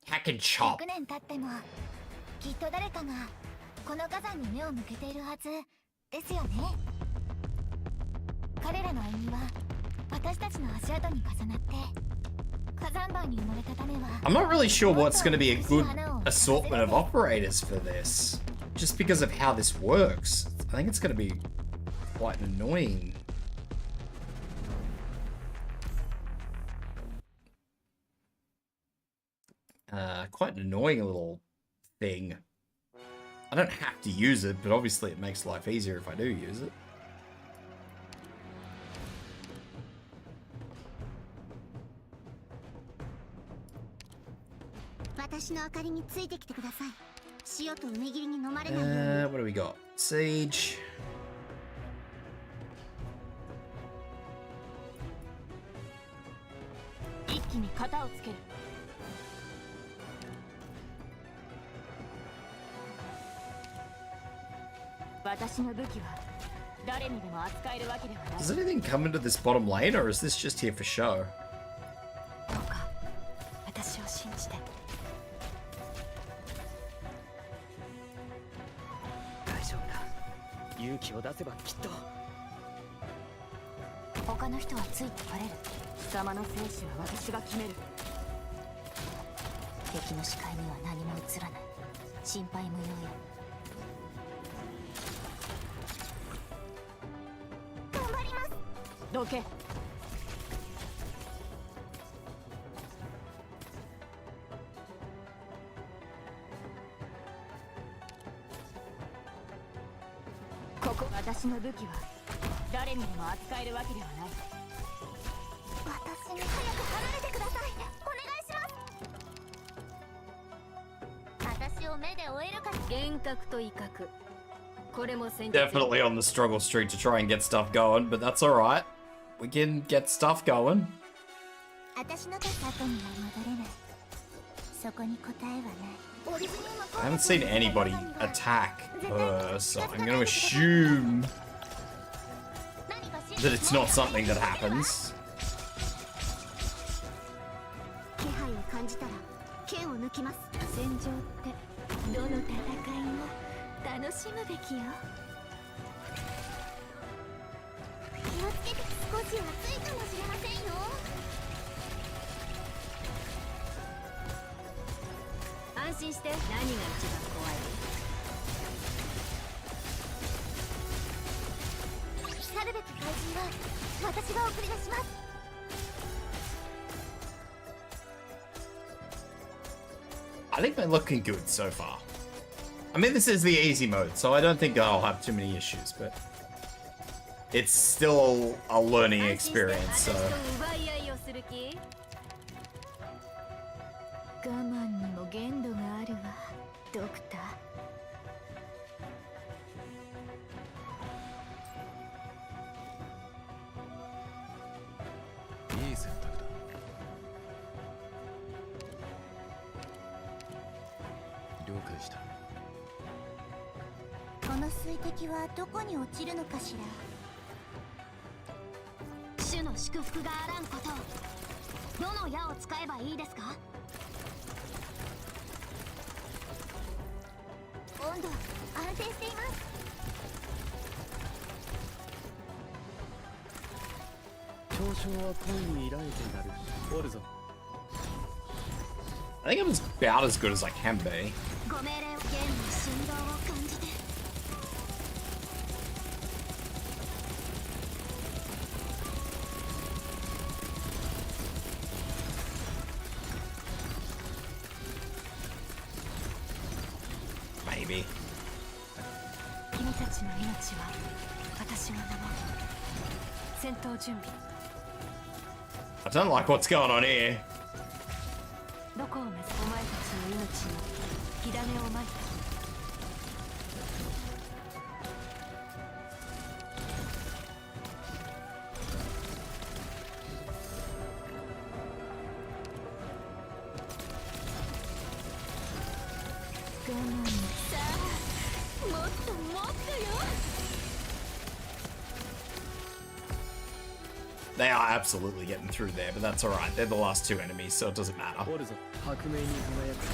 Hack and chop. 100年経ってもきっと誰かがこの火山に目を向けているはずですよね。彼らの歩みは私たちの足跡に重なって火山灰に埋もれた種は I'm not really sure what's going to be a good assortment of operators for this. Just because of how this works. I think it's going to be quite annoying. Quite an annoying little thing. I don't have to use it, but obviously it makes life easier if I do use it. 私の明かりについてきてください。塩と梅切りに飲まれないように。 What do we got? Siege. 一気に型をつける。私の武器は誰にでも扱えるわけではない。 Does anything come into this bottom lane, or is this just here for show? どうか私を信じて。大丈夫だ。勇気を出せばきっと。他の人はついてこれる。貴様の生死は私が決める。敵の視界には何も映らない。心配無用よ。頑張ります。どけ。ここ私の武器は誰にでも扱えるわけではない。私に早く離れてください。お願いします。私を目で追えるか。幻覚と威嚇。これも戦術。 Definitely on the struggle streak to try and get stuff going, but that's alright. We can get stuff going. 私の立つ後には戻れない。そこに答えはない。オリジニウム I haven't seen anybody attack her, so I'm going to assume that it's not something that happens. 気配を感じたら剣を抜きます。戦場ってどの戦いも楽しむべきよ。気をつけて。少し暑いかもしれませんよ。安心して。何が一番怖い？去るべき怪人は私が送り出します。 I think they're looking good so far. I mean, this is the easy mode, so I don't think I'll have too many issues, but it's still a learning experience, so... 奪い合いをする気？我慢にも限度があるわ、ドクター。いい選択だ。了解した。この水滴はどこに落ちるのかしら。主の祝福があらんことを。どの矢を使えばいいですか？温度安定しています。嘲笑は恋に依頼となる。おるぞ。I think I'm about as good as I can be. ご命令を。弦の振動を感じて。 Maybe. 君たちの命は私が守る。戦闘準備。 I don't like what's going on here. どこを目指す？お前たちの命に火種をまいた。 我慢さあ、もっともっとよ。 They are absolutely getting through there, but that's alright. They're the last two enemies, so it doesn't matter. おるぞ。革命に輝く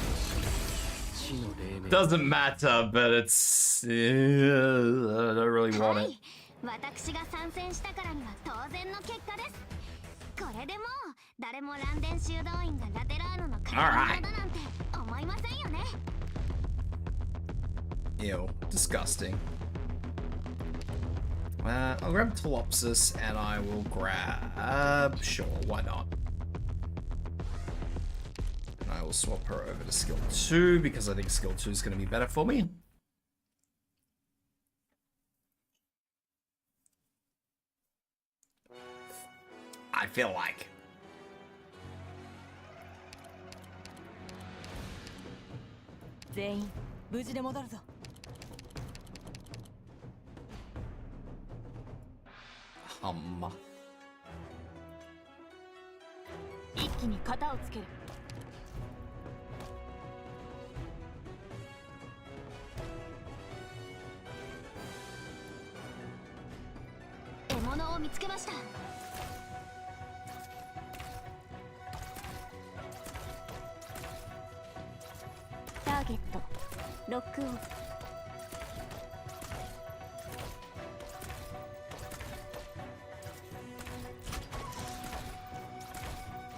死の黎明。 Doesn't matter, but it's... I don't really want は it. い。私が参戦したからには当然の結果です。これでもう誰もランデン修道院がラテラーノの代わりだなんて思いませんよね。 Ew, disgusting. I'll grab Telopsis and I will grab... Sure, why not? And I will swap her over to skill 2 because I think skill 2 is going to be better for me. feel like. 全員無事で戻るぞ。一気に型をつける。獲物を見つけました。ターゲットロックオン。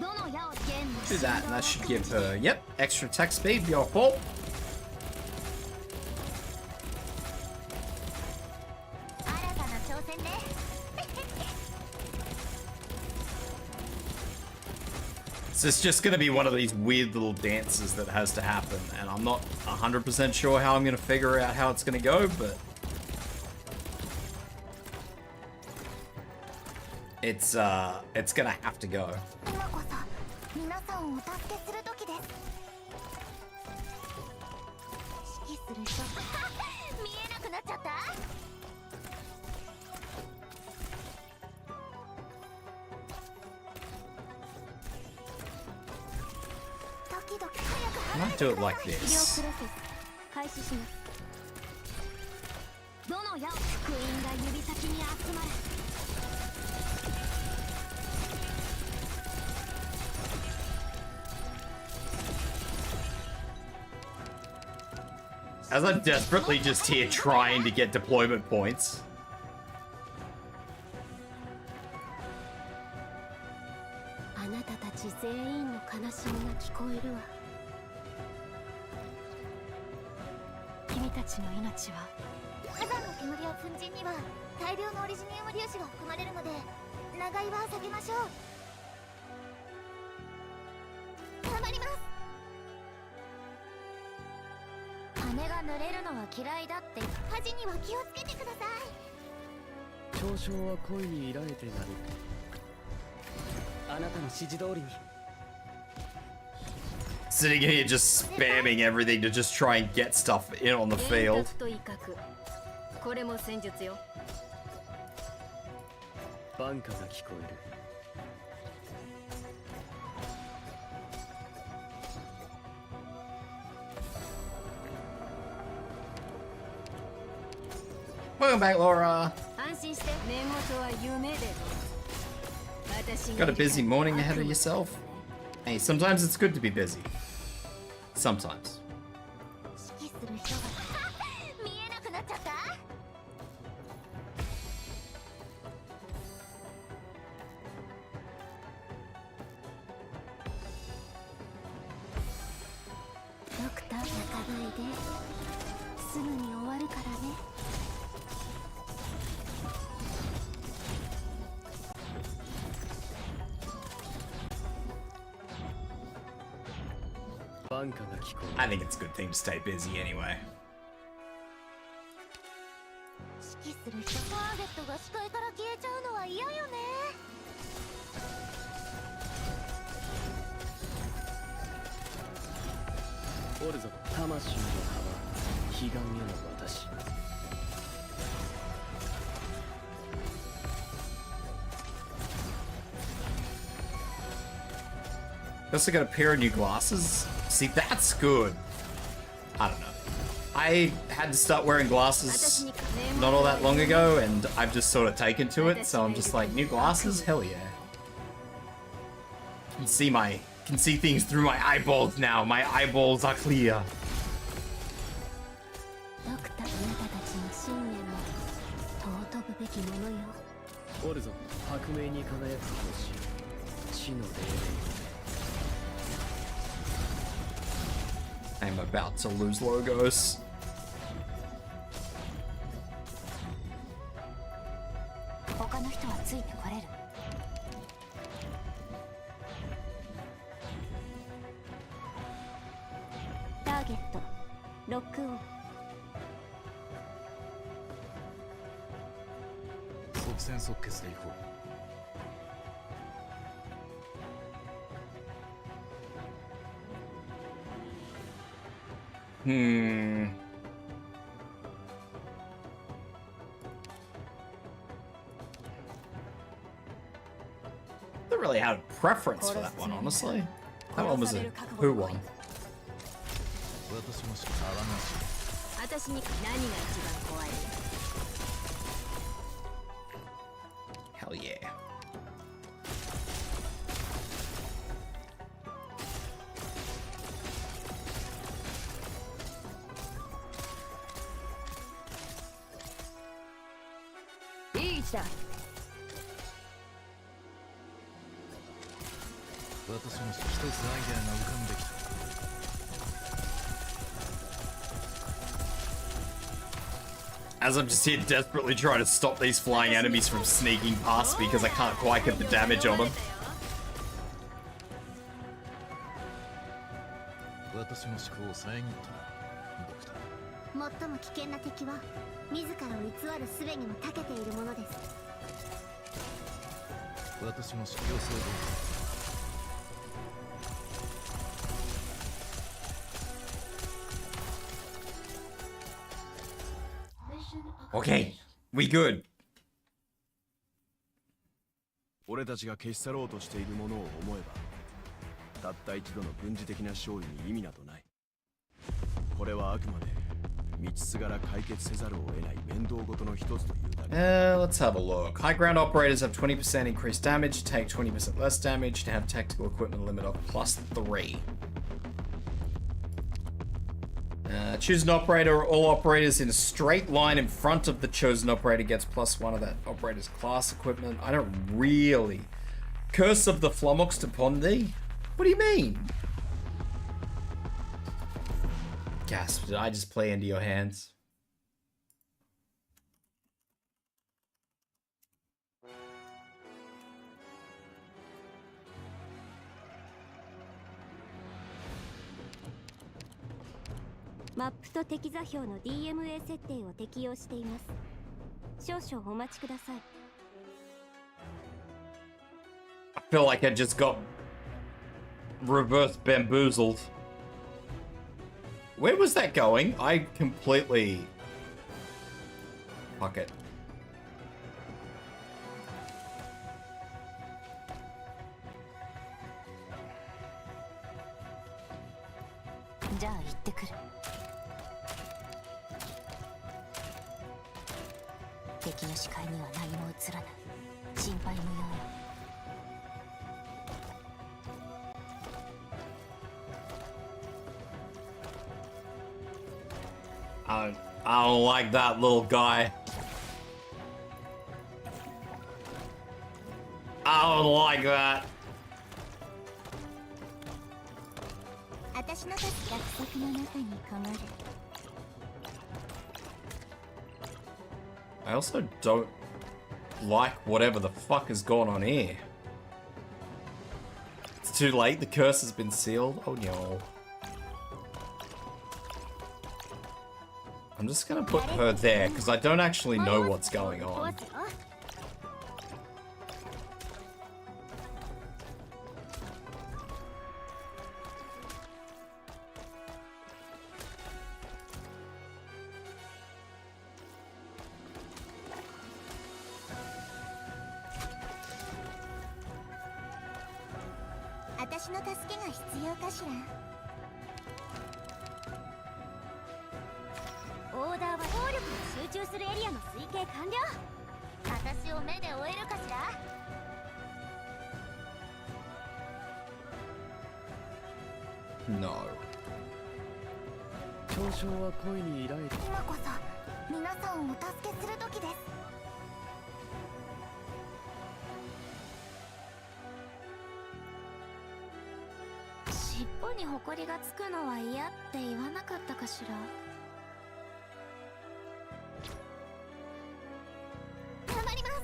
どの矢をゲーム Do that, and that should give her, yep, extra attack speed, your fault. 新たな挑戦ね。So it's just gonna be one of these weird little dances that has to happen, and I'm not 100% sure how I'm gonna figure out how it's gonna go, but it's gonna have to go. 今こそ皆さんをお助けする時です。指揮する人見えなくなっちゃった。ドキドキ早く I might do it like 医療 this. プロセス開始します。どの矢を福音が指先に集まる。As I'm desperately just here trying to get deployment points. あなたたち全員の悲しみが聞こえるわ。君たちの命は火山の煙や粉塵には大量のオリジニウム粒子が含まれるので長居は避けましょう。頑張ります。羽が濡れるのは嫌いだって火事には気をつけてください。嘲笑は恋に抱いてなる。あなたの指示通りに。 Sitting here just spamming everything to just try and get stuff in on the field. と威嚇。これも戦術よ。バンカが聞こえる。 Welcome back, Laura. 安心して寝言は夢で。私 Got a busy morning ahead of yourself? Hey, sometimes it's good to be busy. Sometimes. 指揮する人が見えなくなっちゃった。ドクター泣かないですぐに終わるからね。バンカが聞こえる。 I think it's a good thing to stay busy anyway. 指揮する人ターゲットが視界から消えちゃうのは嫌よね。おるぞ。魂の葉は彼岸への私。 Also got a pair of new glasses. See, that's good. I don't know. I had to start wearing glasses not all that long ago, and I've just sort of taken to it. So I'm just like, new glasses, hell yeah. Can see things through my eyeballs now. My eyeballs are clear. ドクター、あなたたちの信念も尊ぶべきものよ。おるぞ。白明に輝く星。地の霊霊。 I'm about to lose logos. 他の人はついてこれる。ターゲットロックオン。即戦即決でいこう。Don't really have a preference for that one, honestly. That one was a who one. 私に何が一番怖い？ Hell yeah. As I'm just here desperately trying to stop these flying enemies from sneaking past me because I can't quite get the damage on them. 私の思考を遮ったな、ドクター。最も危険な敵は自らを偽る術にも長けているものです。私の指揮を想像。 Okay, we good. 俺たちが消し去ろうとしているものを思えば、たった一度の軍事的な勝利に意味などない。これはあくまで道すがら解決せざるを得ない面倒事の一つというだけ。Let's have a look. High ground operators have 20% increased damage, take 20% less damage, to have tactical equipment limit of +3. Choose an operator. All operators in a straight line in front of the chosen operator gets +1 of that operator's class equipment. I don't really. Curse of the Flummox upon thee? What do you mean? Gasp, did I just play into your hands? Map と敵座標の DMA 設定を適用しています。少々お待ちください。I feel like I just got reverse bamboozled. Where was that going? I completely... Fuck it. I don't like that little guy. I don't like that. I also don't like whatever the fuck is going on here. It's too late, the curse has been sealed. Oh no. I'm just gonna put her there, because I don't actually know what's going on. No. 嘲笑は恋に依頼。今こそ皆さんをお助けする時です。尻尾にホコリがつくのは嫌って言わなかったかしら。頑張ります。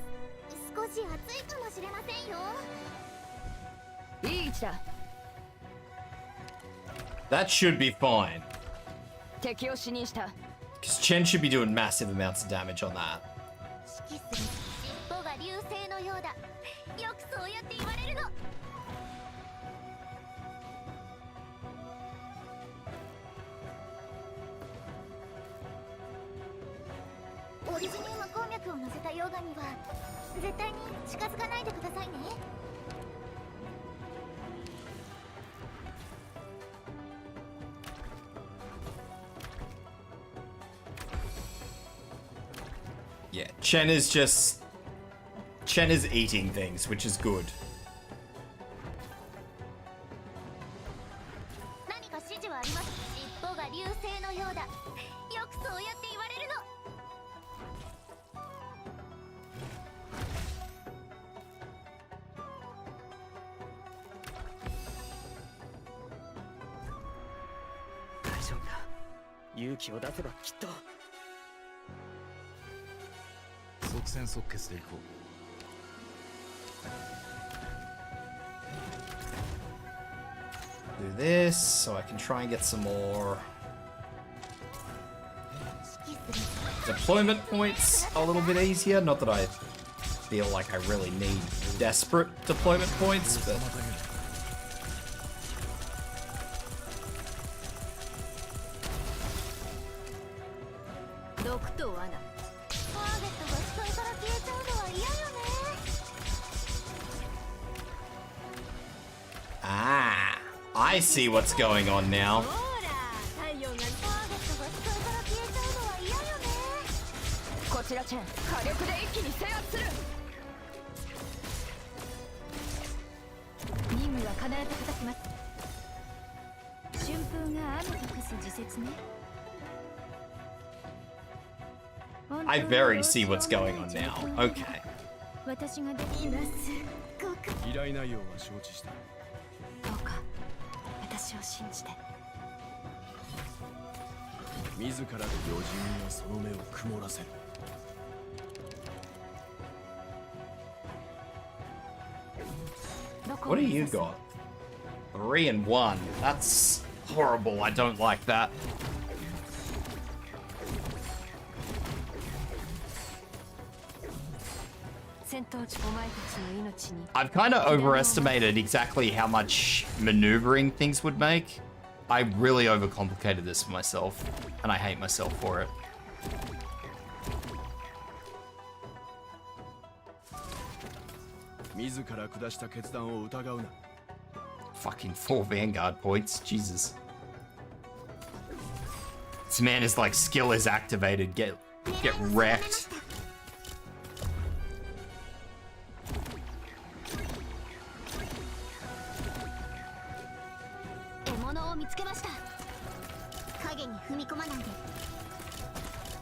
少し暑いかもしれませんよ。いい位置だ。 That should be fine. Because Chen should be doing massive amounts of damage on that. クを乗せた溶岩には絶対に近づかないでくださいね。Yeah, Chen is eating things, which is good. 何か指示はあります。尻尾が流星のようだ。よくそうやって言われるの。大丈夫だ。勇気を出せばきっと。即戦即決でいこう。Do this so I can try and get some more deployment points a little bit easier. Not that I feel like I really need desperate deployment points, but 毒と罠。ターゲットが視界から消えちゃうのは嫌よね。 ah, I see what's going on now. ほら、太陽が。ターゲットが視界から消えちゃうのは嫌よね。こちらチェン、火力で一気に制圧する。任務は必ず果たします。春風が雨と化す時節ね。 I very see what's going on now. Okay. 私ができます。依頼内容は承知した。どうか私を信じて。自らで余人にはその目を曇らせる。What do you got? 3 and 1. That's horrible. I don't like that. I've kind of overestimated exactly how much maneuvering things would make. I really overcomplicated this for myself, and I hate myself for it. Fucking 4 Vanguard points, Jesus. This man is like skill is activated, get wrecked. 見つけました。影に踏み込まないで。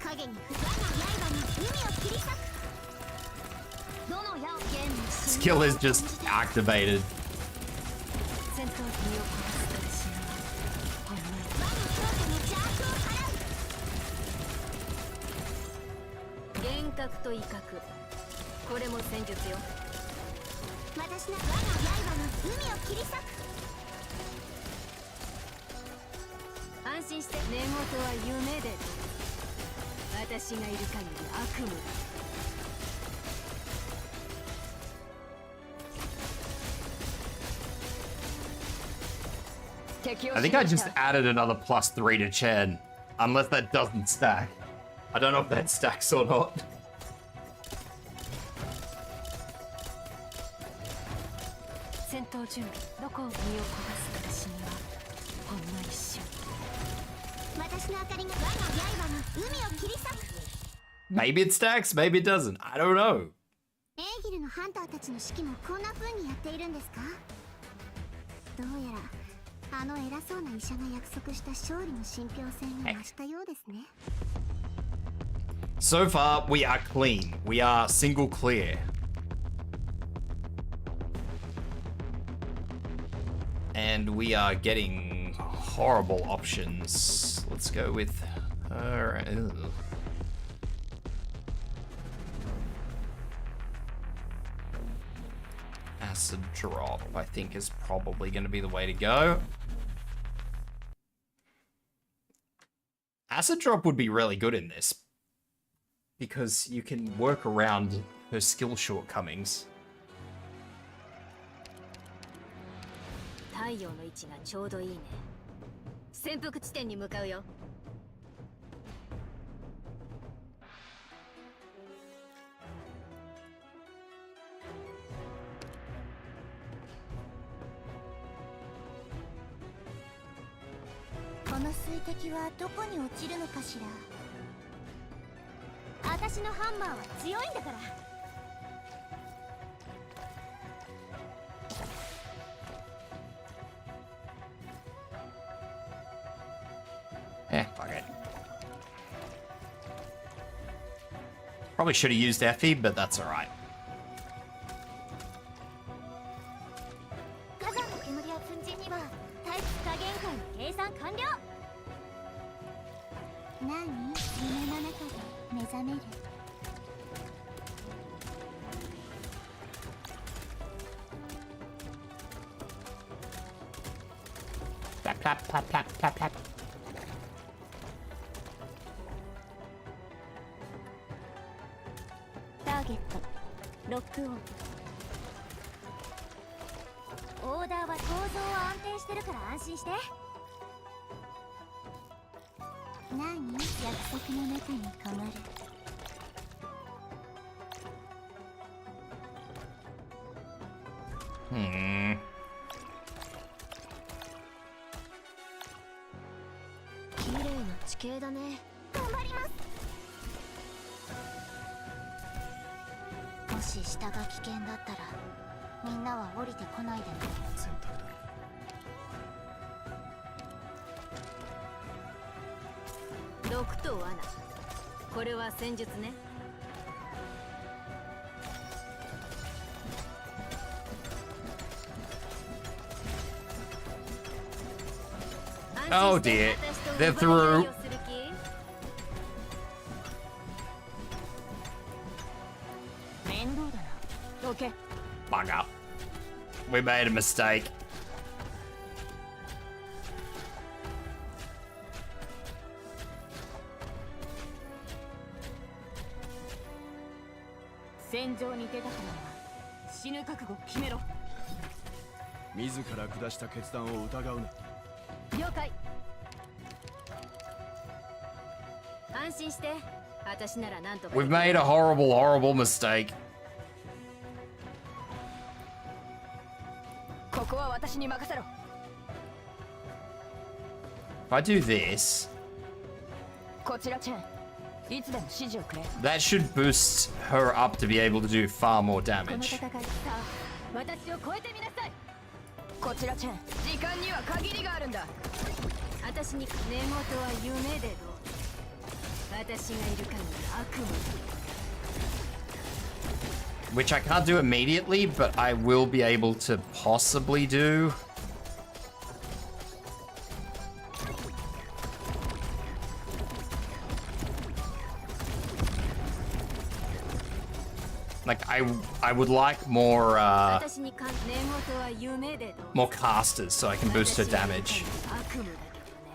影に我が刃に海を切り裂く。どの矢を剣に Skill is just activated. 戦闘機を殺す私はほんまに我が強さに邪悪を払う。幻覚と威嚇、これも戦術よ。私の我が刃の海を切り裂く。安心して寝言は夢で私がいる限り悪夢だ。 I think I just added another +3 to Chen. Unless that doesn't stack. I don't know if that stacks or not. 戦闘準備、どこを身を焦がす私にはほんの一瞬。 私の明かりが我が刃の海を切り裂く。 Maybe it stacks, maybe it doesn't. I don't know. エーギルのハンターたちの指揮もこんな風にやっているんですか。どうやらあの偉そうな医者が約束した勝利の信憑性が増したようですね。 So far, we are clean. We are single clear. And we are getting horrible options. Let's go with her. Ew. Acid drop, I think, is probably going to be the way to go. Acid drop would be really good in this, because you can work around her skill shortcomings. 太陽の位置がちょうどいいね。潜伏地点に向かうよ。の水滴はどこに落ちるのかしら。私のハンマーは強いんだから。Fuck it. Probably should have used Effie, but that's alright. 火山の煙や粉塵にはタイプ加減界の計算完了。何？夢の中で目覚める。Plap, plap, plap, plap, plap, plap. ターゲットロックオン。オーダーは構造は安定してるから安心して。何？約束の中に困る。綺麗な地形だね。頑張ります。もし下が危険だったらみんなは降りてこないでね。選択だ。毒と罠、これは戦術ね。Oh dear, they're through. 面倒だな。オッケー。 Bug up. We made a mistake. 戦場に出たからな。死ぬ覚悟決めろ。自ら下した決断を疑うな。了解。安心して。私ならなんとか。 We've made a horrible, horrible mistake. ここは私に任せろ。 If I do this, こちらチェン。いつでも指示をくれ。 that should boost her up to be able to do far more この damage. 戦いさあ、私を超えてみなさい。こちらチェン。時間には限りがあるんだ。私に寝言は夢でどう。私がいる限り悪夢。 Which I can't do immediately, but I will be able to possibly do. Like I would like more 私に寝言は夢でどう。 more casters so I can boost her damage. 悪夢だけどね。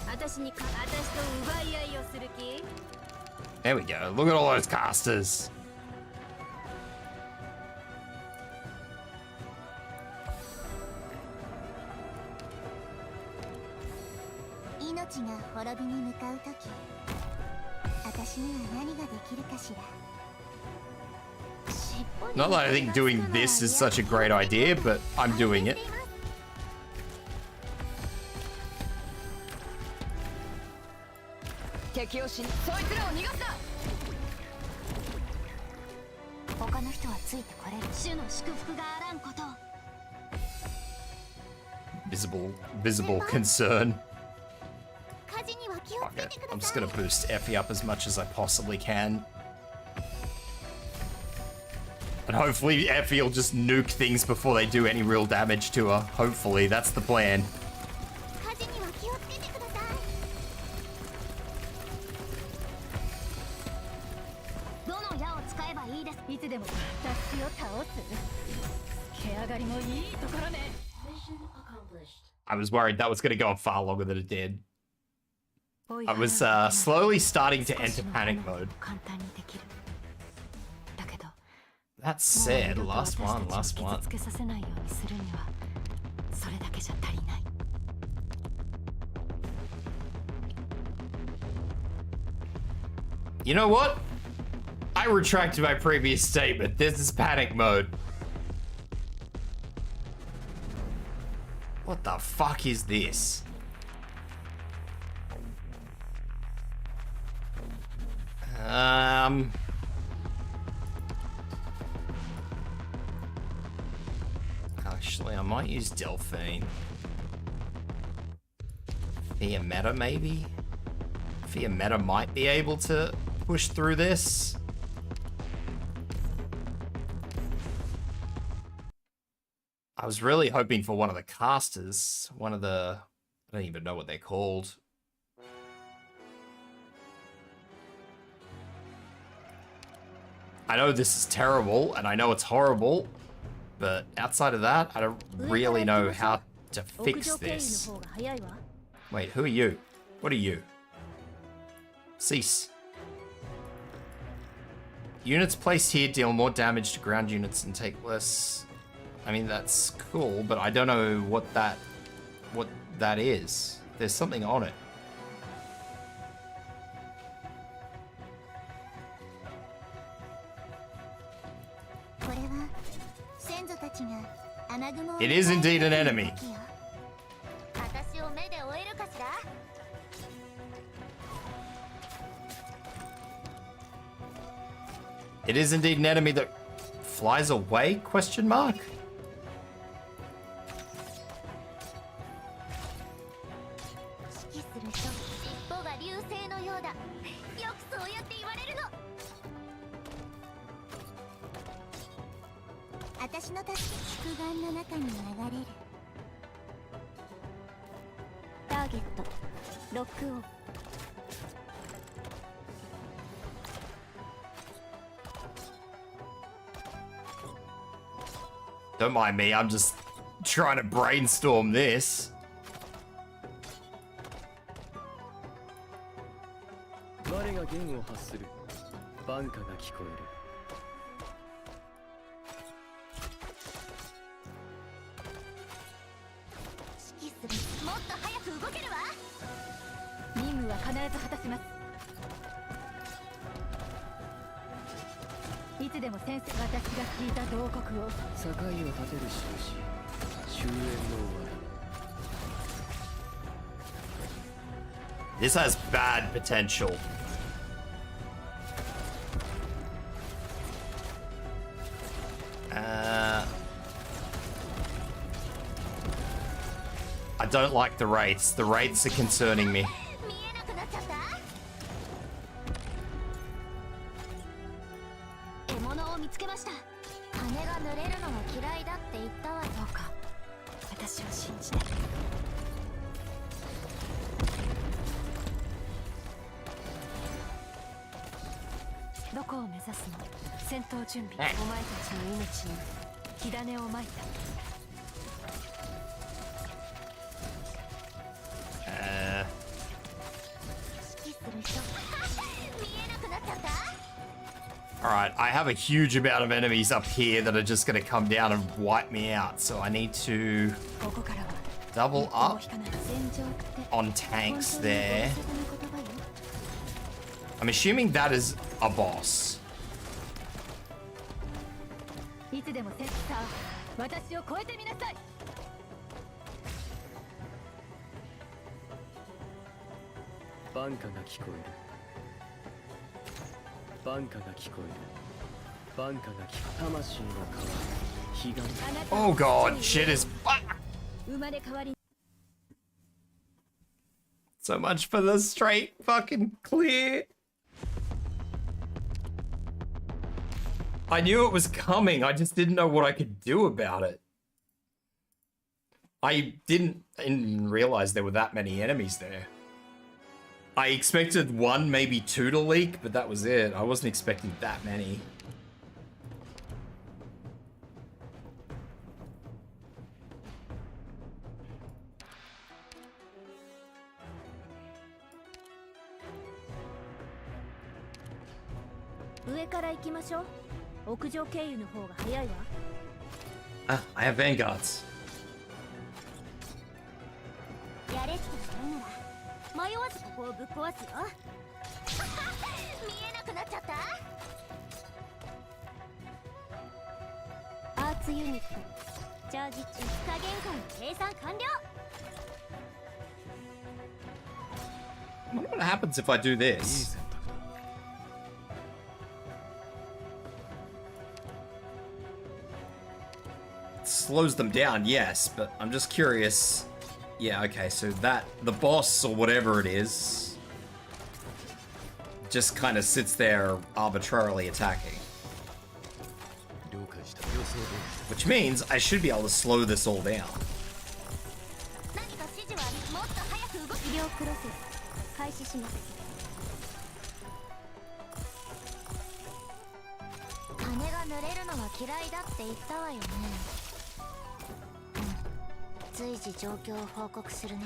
私と奪い合いをする気？ There we go. Look at all those casters. 命が滅びに向かうとき、私には何ができるかしら。 Not that I think doing this is such a great idea, but I'm doing it. 敵をそいつらを逃がすな。他の人はついてこれる。主の祝福があらんこと。 Visible concern. 火事には気を Fuck つけ it. てくだ I'm just さい。 gonna boost Effie up as much as I possibly can. And hopefully Effie will just nuke things before they do any real damage to her. Hopefully, that's the plan. 火事には気をつけてください。どの矢を使えばいいです。いつでも私を倒す。毛上がりもいいところね。 I was worried that was gonna go on far longer than it did. I was slowly starting to enter panic mode. 簡単にできる。だけど、 That said, もう last 二 one, 度と私 last たちを one. 傷つけさせないようにするには、それだけじゃ足りない。You know what? I retracted my previous statement. This is panic mode. What the fuck is this? Actually, I might use Delphine. Fiametta, maybe? Fiametta might be able to push through this. I was really hoping for one of the casters. One of the... I don't even know what they're called. I know this is terrible, and I know it's horrible, but outside of that, I don't really know how to fix this. Wait, who are you? What are you? Cease. Units placed here deal more damage to ground units and take less... I mean, that's cool, but I don't know what that is. There's something on it. It is indeed an enemy. It is indeed an enemy that flies away? Question mark? Don't mind me, I'm just trying to brainstorm this. This has bad potential. I don't like the rates. The rates are concerning me. Alright, I have a huge amount of enemies up here that are just going to come down and wipe me out, so I need to double up on tanks there. I'm assuming that is a boss. Oh god, shit is back. So much for the straight fucking clear. I knew it was coming, I just didn't know what I could do about it. I didn't even realize there were that many enemies there. I expected one, maybe two to leak, but that was it. I wasn't expecting that many. Ah, I have vanguards. くなっちゃった。アーツユニットチャージ中。加減間計算完了。 I wonder what happens if I do いい this. 選択だ。 It slows them down, yes, but I'm just curious. Yeah, okay, so that the boss or whatever it is just kind of sits there arbitrarily attacking. 了解した。予想通りだ。 Which means I should be able to slow this all down. 何か指示はもっと早く動く。医療プロセス開始します。羽が濡れるのは嫌いだって言ったわよね。随時状況を報告するね。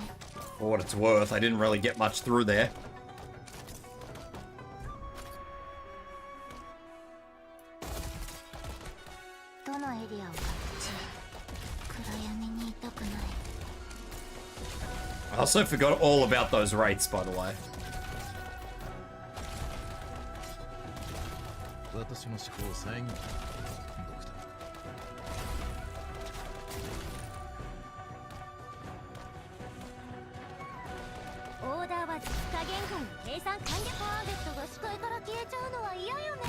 For what it's worth, I didn't really get much through there. どのエリアを隠し、暗闇にいたくない。 I also forgot all about those rates, by the way. 私の思考を遮るドクター。 オーダーは実家限界の計算完了。ターゲットが視界から消えちゃうのは嫌よね。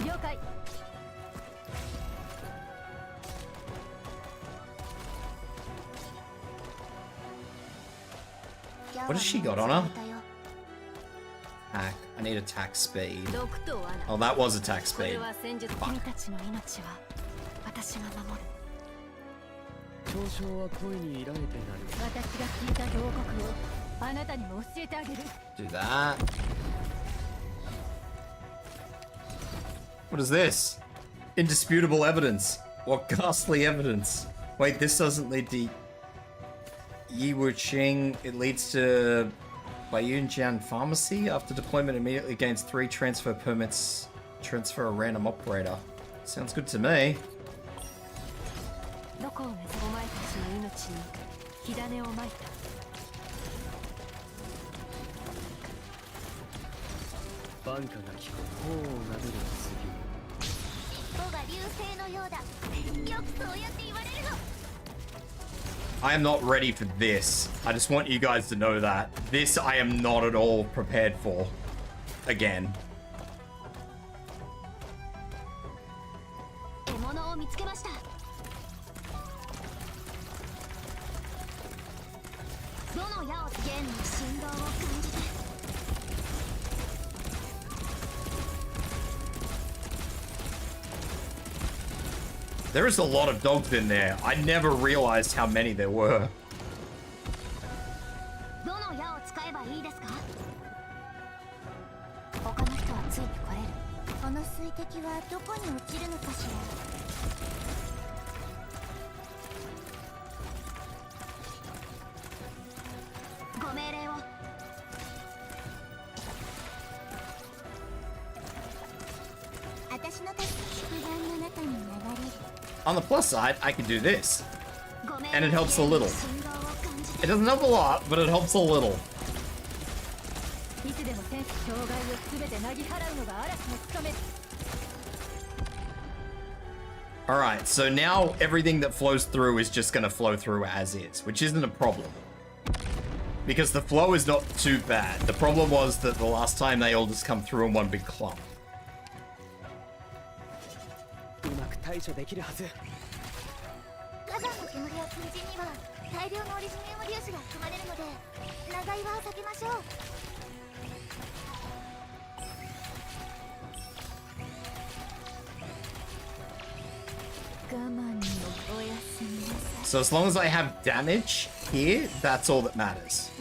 了解。 What has she got on her? Attack. I need attack speed. 毒と罠。 Oh, that was attack これ speed. は戦術。 Fuck. 君たちの命は私が守る。 嘲笑は声に入られてなる。私が聞いた報告をあなたにも教えてあげる。 Do that. What is this? Indisputable evidence. What ghastly evidence? Wait, this doesn't lead to Yi Wu Qing. It leads to Bayunjian Pharmacy. After deployment, immediately gains 3 transfer permits. Transfer a random operator. Sounds good to me. どこを目指すお前たちの命に火種をまいた。 バンカが聞こう。頬をなでる尻尾が流星のようだ。よくそうやって言われるの。 I am not ready for this. I just want you guys to know that. This I am not at all prepared for. Again. 獲物を見つけました。どの矢を弦の振動を感じて。 There is a lot of dogs in there. I never realized how many there were. どの矢を使えばいいですか？他の人はついてこれる。この水滴はどこに落ちるのかしら。ご命令を。私の手宿願の中に流れる。 On the plus side, I can do this. ご命令 And it helps a little. 振動を感じて。 It doesn't help a lot, but it helps a little. いつでも戦士障害を全てなぎ払うのが嵐の務め。 Alright, so now everything that flows through is just going to flow through as is, which isn't a problem. Because the flow is not too bad. The problem was that the last time they all just come through in one big clump. うまく対処できるはず。火山の煙や粉塵には大量のオリジニウム粒子が含まれるので長居は避けましょう。 So as long as I have damage here, that's all that matters.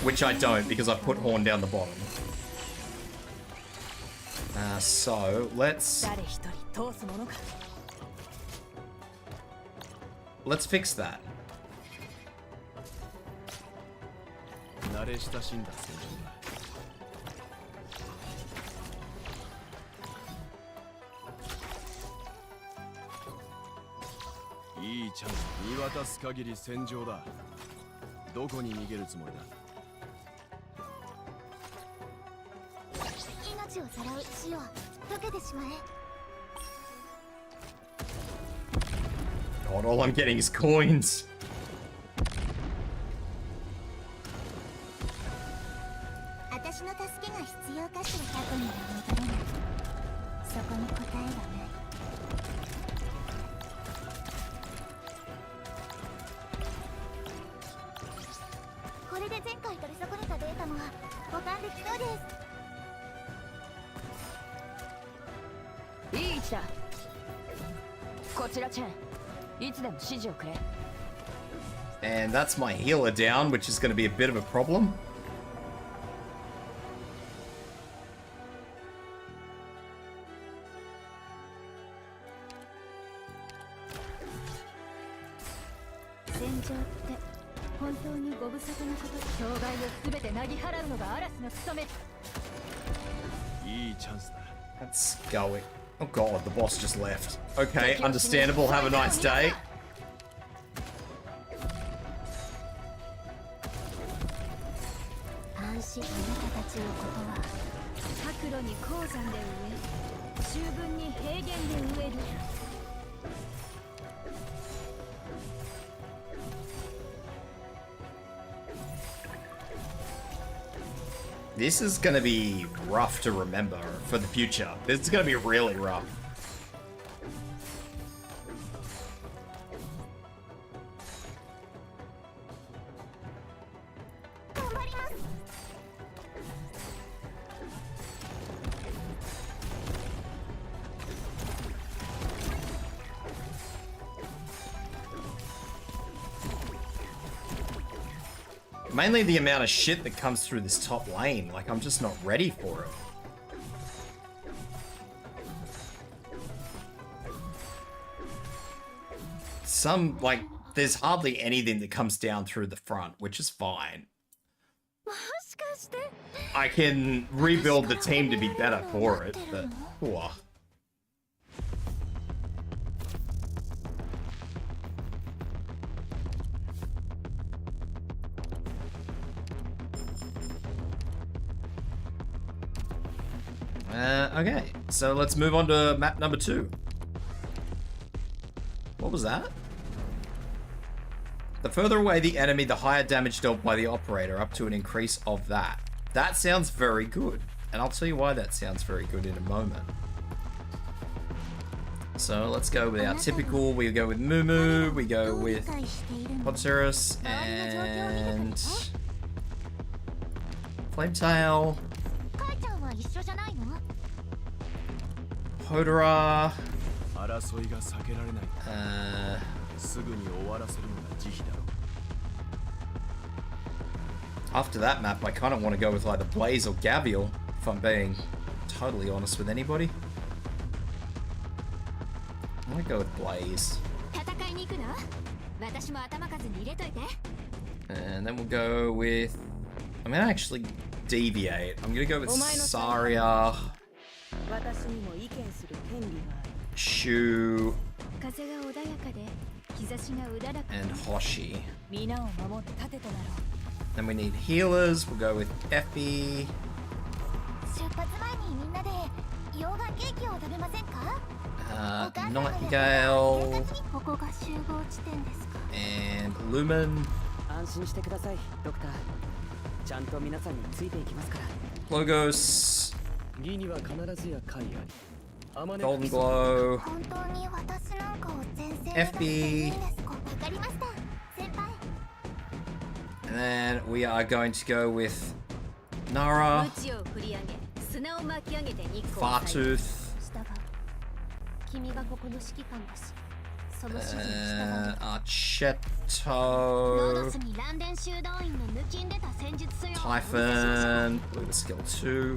Which I don't, because I put Horn down the bottom. So, let's 誰一人通すものか。 let's fix that. 慣れ親しんだ戦場だ。いいチャンス。見渡す限り戦場だ。どこに逃げるつもりだ。命をさらう死を解けてしまえ。 God, all I'm getting is coins. 私の助けが必要かしら。過去には戻れない。そこに答えはない。これで前回取り損ねたデータも保管できそうです。いい位置だ。こちらチェン、いつでも指示をくれ。 And that's my healer down, which is going to be a bit of a problem. 戦場って本当にご無沙汰なこと。障害をすべてなぎ払うのが嵐の務め。いいチャンスだ。 Let's go. Oh god, the boss just left. Okay, understandable. Have a nice day. 安心。あなたたちのことは白露に鉱山で植え、秋分に平原で植える。 This is gonna be rough to remember for the future. This is gonna be really rough. Mainly the amount of shit that comes through this top lane. Like, I'm just not ready for it. Like, there's hardly anything that comes down through the front, which is fine. I can rebuild the team to be better for it, but... Whoa. Okay, so let's move on to map number 2. What was that? The further away the enemy, the higher damage dealt by the operator, up to an increase of that. That sounds very good, and I'll tell you why that sounds very good in a moment. So let's go with our typical, we go with Mumu, we go with Overture and Flametail. Hodora. After that map, I kind of want to go with either Blaze or Gavial, if I'm being totally honest with anybody. I'm gonna go with Blaze. And then we'll go with... I'm gonna actually deviate. I'm gonna go with Saria. Shu and Hoshi. Then we need healers. We'll go with Effie. Nightingale and Lumen. Logos. Golden Glow. FB. And then we are going to go with Nara. Fartooth. Archetto. Typhon. Blue skill 2.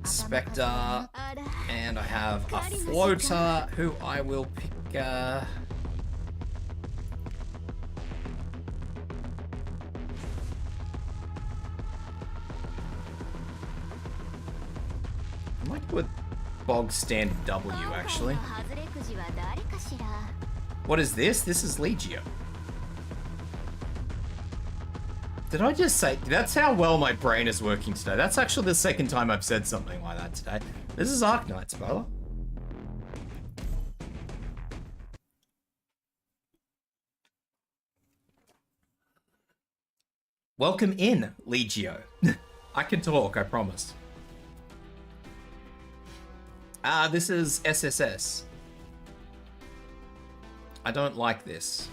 Spectre. And I have a floater who I will pick. I might go with bog standard W actually. What is this? This is Legio. Did I just say... That's how well my brain is working today. That's actually the second time I've said something like that today. This is Arknights, brother. Welcome in, Legio. I can talk, I promise. This is SSS. I don't like this.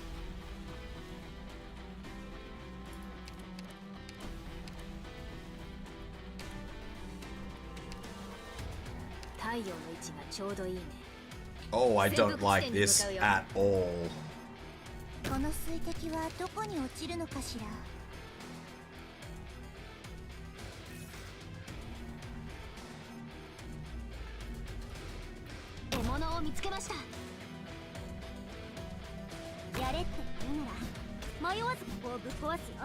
Oh, I don't like this at all. この水滴はどこに落ちるのかしら。獲物を見つけました。やれって言うなら迷わずここをぶっ壊すよ。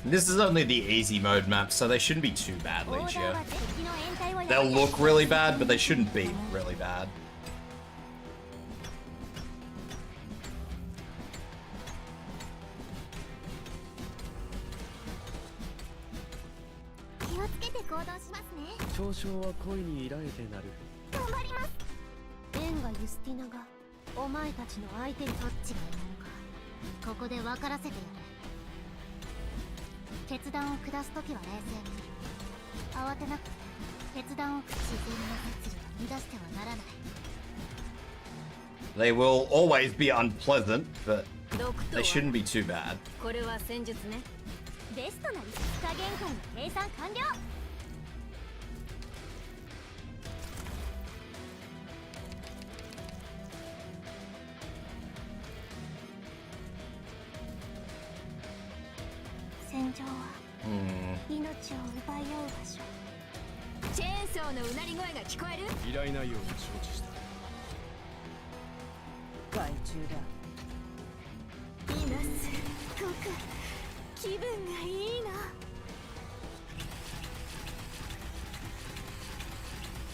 This is only the easy mode map, so they shouldn't be too bad, Legio. They'll look really bad, but they shouldn't be really bad. They will always be unpleasant, but they shouldn't be too bad.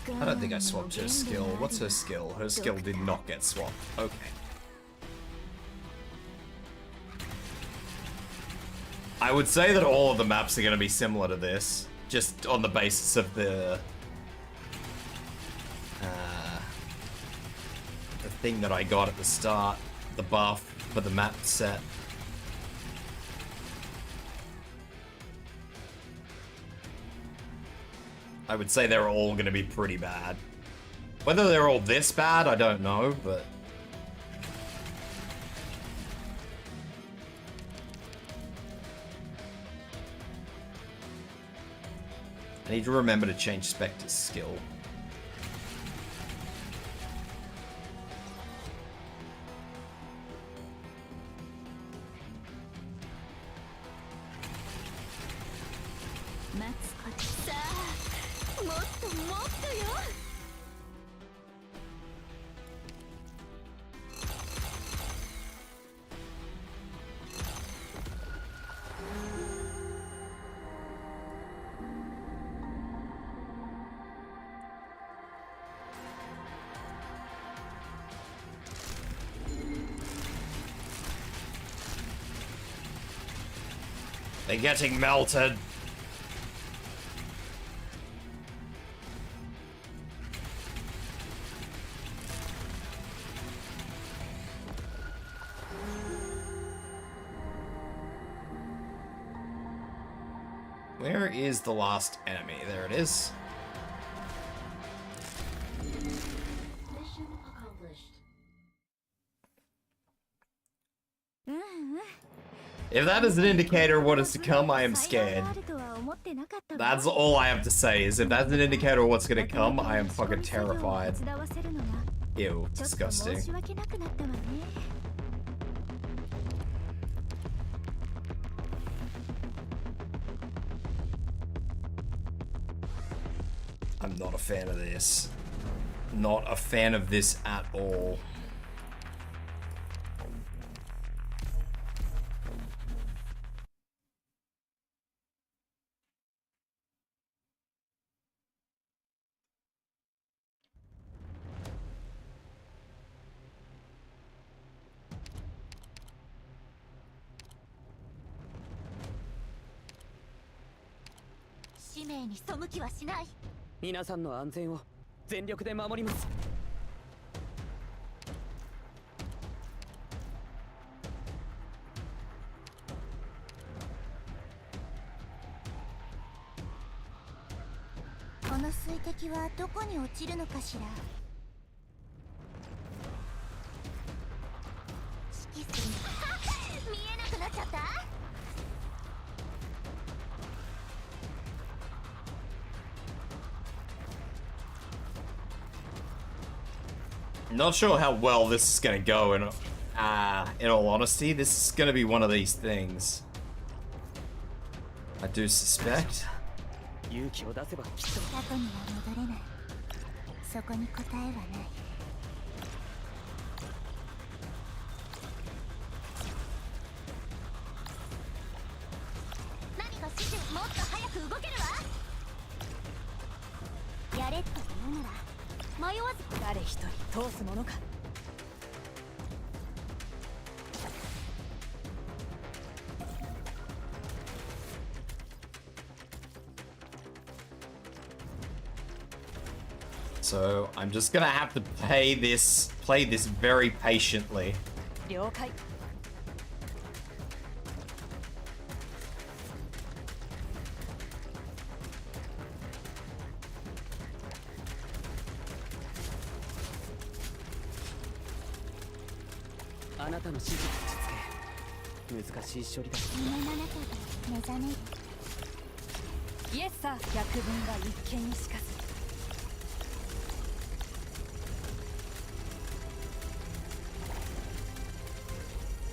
I don't think I swapped her skill. What's her skill? Her skill did not get swapped. Okay. I would say that all of the maps are going to be similar to this, just on the basis of the thing that I got at the start, the buff for the map set. I would say they're all going to be pretty bad. Whether they're all this bad, I don't know, but... I need to remember to change Spectre's skill. They're getting melted. Where is the last enemy? There it is. If that is an indicator of what is to come, I am scared. That's all I have to say, is if that's an indicator of what's gonna come, I am fucking terrified. Ew, disgusting. I'm not a fan of this. Not a fan of this at all. 使命に背きはしない。皆さんの安全を全力で守ります。この水滴はどこに落ちるのかしら。指揮する見えなくなっちゃった。Not sure how well this is gonna go. In all honesty, this is gonna be one of these things. I do suspect. 勇気を出せばきっと。過去には戻れない。そこに答えはない。何か指示、もっと早く動けるわ。やれって言うなら迷わず。誰一人通すものか。So I'm just gonna have to play this very patiently. 了解。あなたの指示を落ち着け。難しい処理だ。夢の中で目覚める。イエスさ、百聞が一見にしかず。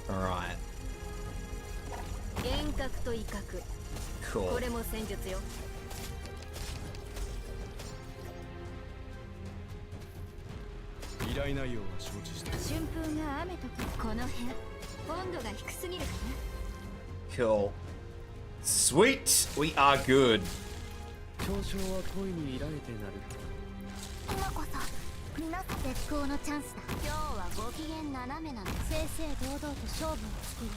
Alright. 遠隔と威嚇。こ Cool. れも戦術よ。依頼内容は承知してる。春風が雨とこの辺温度が低すぎるか Cool. Sweet. We are good. 嘲笑は恋にいられてなる。今こそ皆さん絶好のチャンスだ。今日はご機嫌斜めなの。正々堂々と勝負を作る。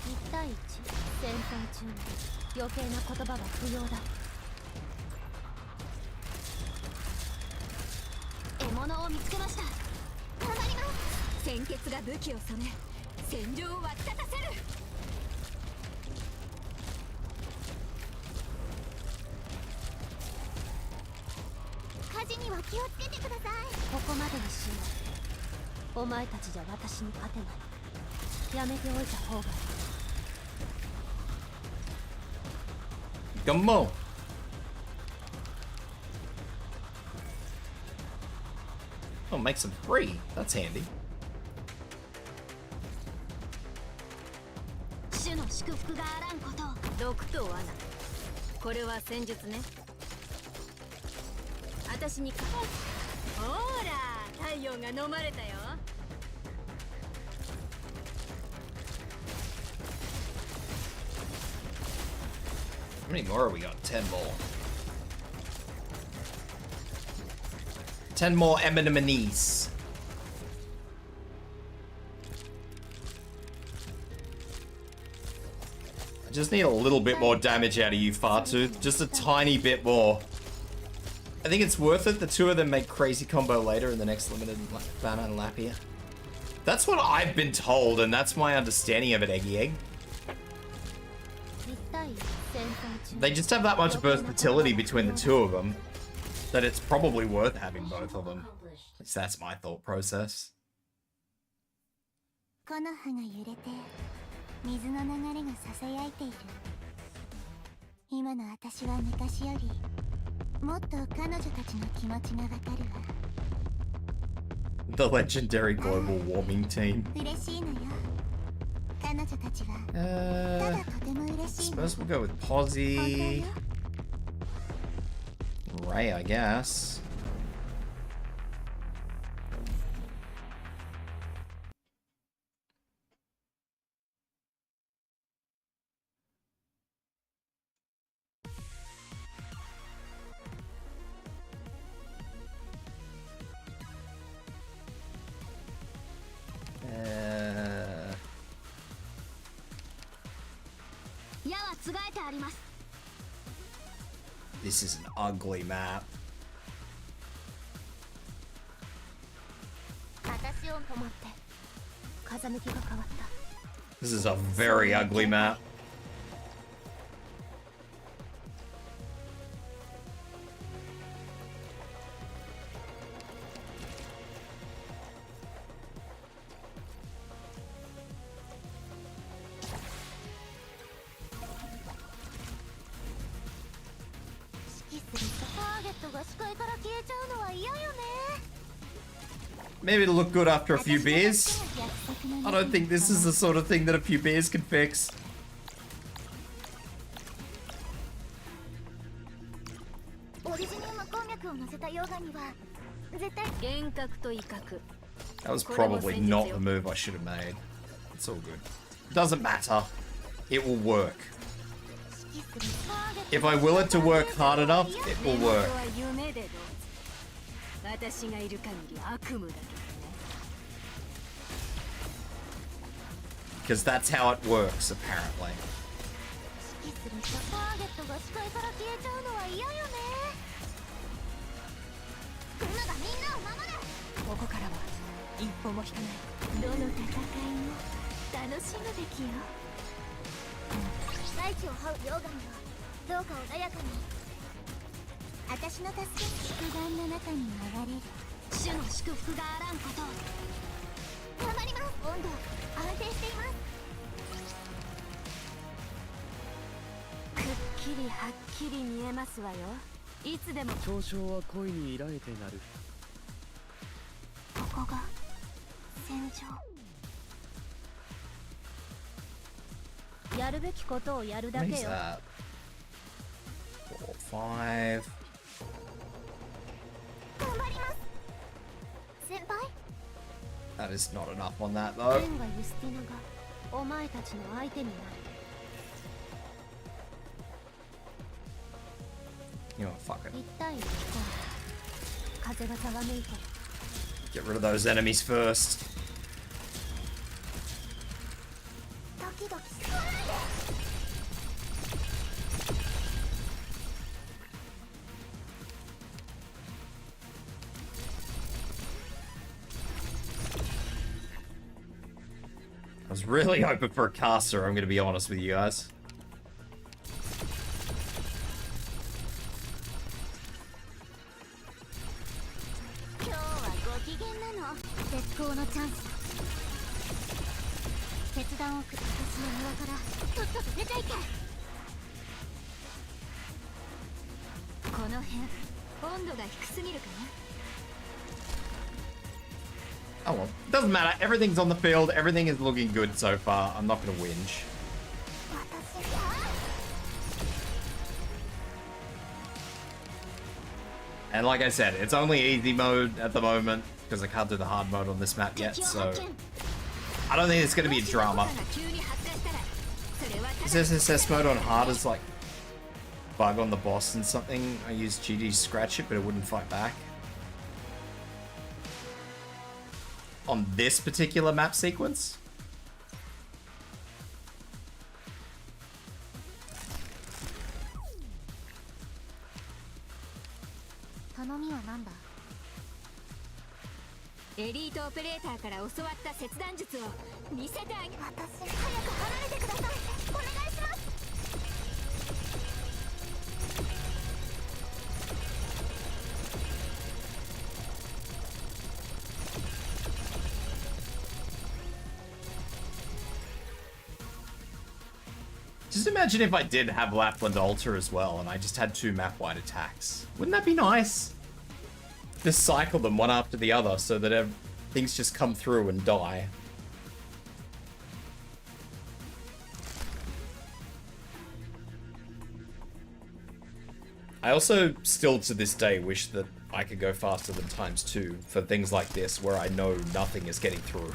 1対1戦闘中余計な言葉は不要だ。獲物を見つけました。頑張ります。な。鮮血が武器を染め戦場を沸き立たせる。火事には気をつけてください。ここまでにしよう。お前たちじゃ私に勝てない。やめておいた方がいい。 Come on. Oh, makes them free. That's handy. 主の祝福があらんことを。毒と罠。これは戦術ね。私にか。ほら、太陽が飲まれたよ。How many more have we got? 10 more. 10 more Emotes. I just need a little bit more damage out of you, Fartooth. Just a tiny bit more. I think it's worth it. The two of them make crazy combo later in the next limited banner and Lapia. That's what I've been told, and that's my understanding of it, Eggy Egg. They just have that much versatility between the two of them that it's probably worth having both of them. At least that's my thought process. 木の葉が揺れて水の流れがささやいている。今の私は昔よりもっと彼女たちの気持ちがわかるわ。 The legendary global warming team. 嬉しいのよ。彼女たちはただとても嬉しいの。 Suppose we'll go with Posy. Ray, I guess. Uh, 矢はつがえてあります。This is an ugly map. 私を止まって風向きが変わった This is a very ugly map. Maybe it'll look good after a few beers. I don't think this is the sort of thing that a few beers can fix. That was probably not the move I should have made. It's all good. Doesn't matter. It will work. If I will it to work hard enough, it will work. Because that's how it works, apparently. What is that? 4, 5. That is not enough on that though. You know what, fuck it. Get rid of those enemies first. I was really hoping for a caster, I'm gonna be honest with you guys. Oh well, doesn't matter. Everything's on the field. Everything is looking good so far. I'm not going to whinge. And like I said, it's only easy mode at the moment because I can't do the hard mode on this map yet, so I don't think it's going to be a drama. Is SSS mode on hard is like bug on the boss and something? I used GD to scratch it, but it wouldn't fight back. On this particular map sequence? Just imagine if I did have Lapland Altar as well, and I just had 2 map-wide attacks. Wouldn't that be nice? Just cycle them one after the other so that things just come through and die. I also still to this day wish that I could go faster than ×2 for things like this where I know nothing is getting through.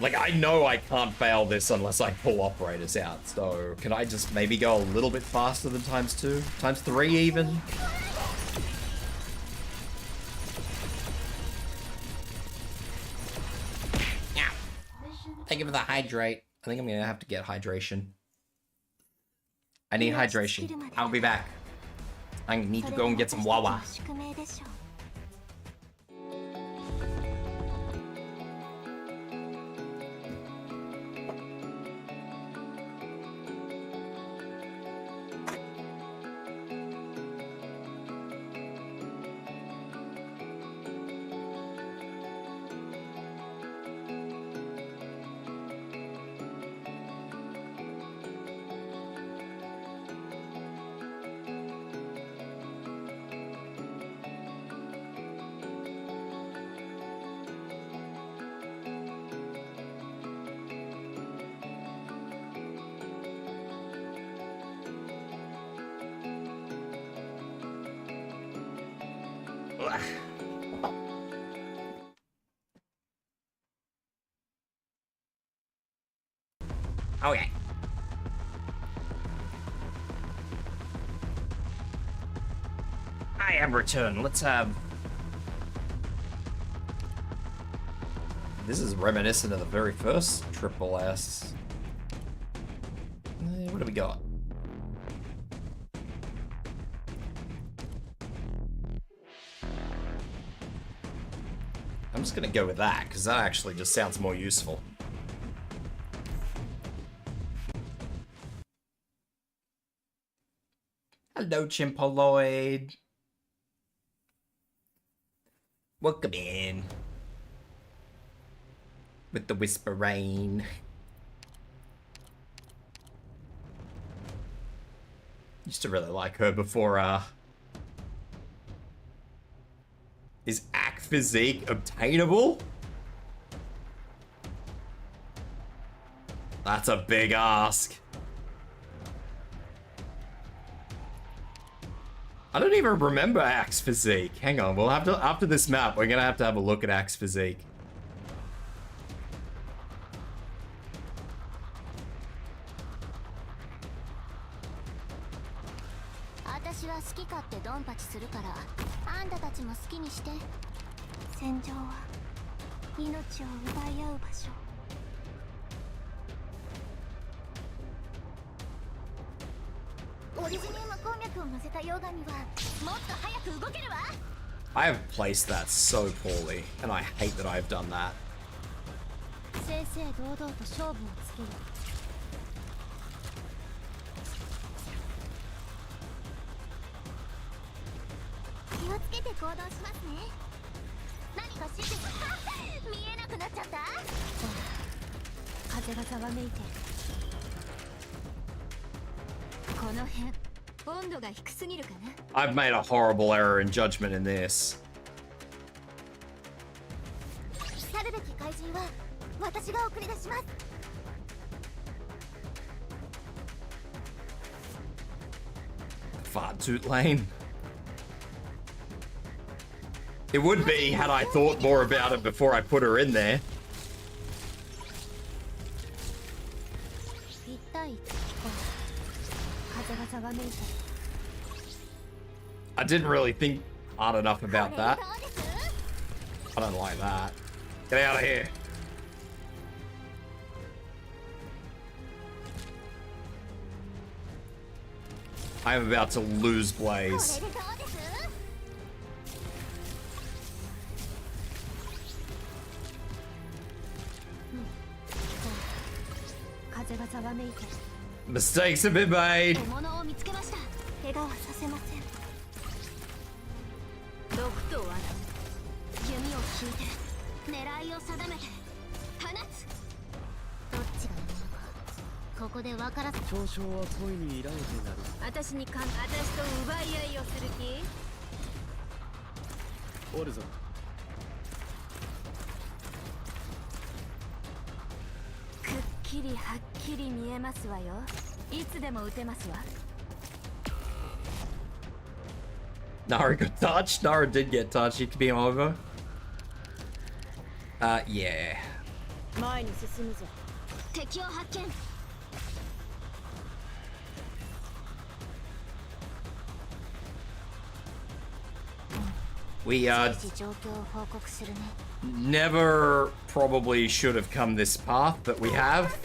Like, I know I can't fail this unless I pull operators out, so can I just maybe go a little bit faster than ×2? ×3 even? Ow. Thank you for the hydrate. I think I'm gonna have to get hydration. I need hydration. I'll be back. I need to go and get some Wawa. Okay. I am returned. Let's have... This is reminiscent of the very first Triple S. What do we got? I'm just gonna go with that, because that actually just sounds more useful. Hello, Chimpoloid. Welcome in. With the Whisper Rain. Used to really like her before, Is Ack Physique obtainable? That's a big ask. I don't even remember Axe Physique. Hang on, we'll have to, after this map, we're gonna have to have a look at Axe Physique. I have placed that so poorly, and I hate that I've done that. I've made a horrible error in judgment in this. Fart toot lane. It would be had I thought more about it before I put her in there. I didn't really think hard enough about that. I don't like that. Get out of here. I am about to lose Blaze. Mistakes have been made. Nara got touched. Nara did get touched. He could be over. Yeah. We never probably should have come this path, but we have.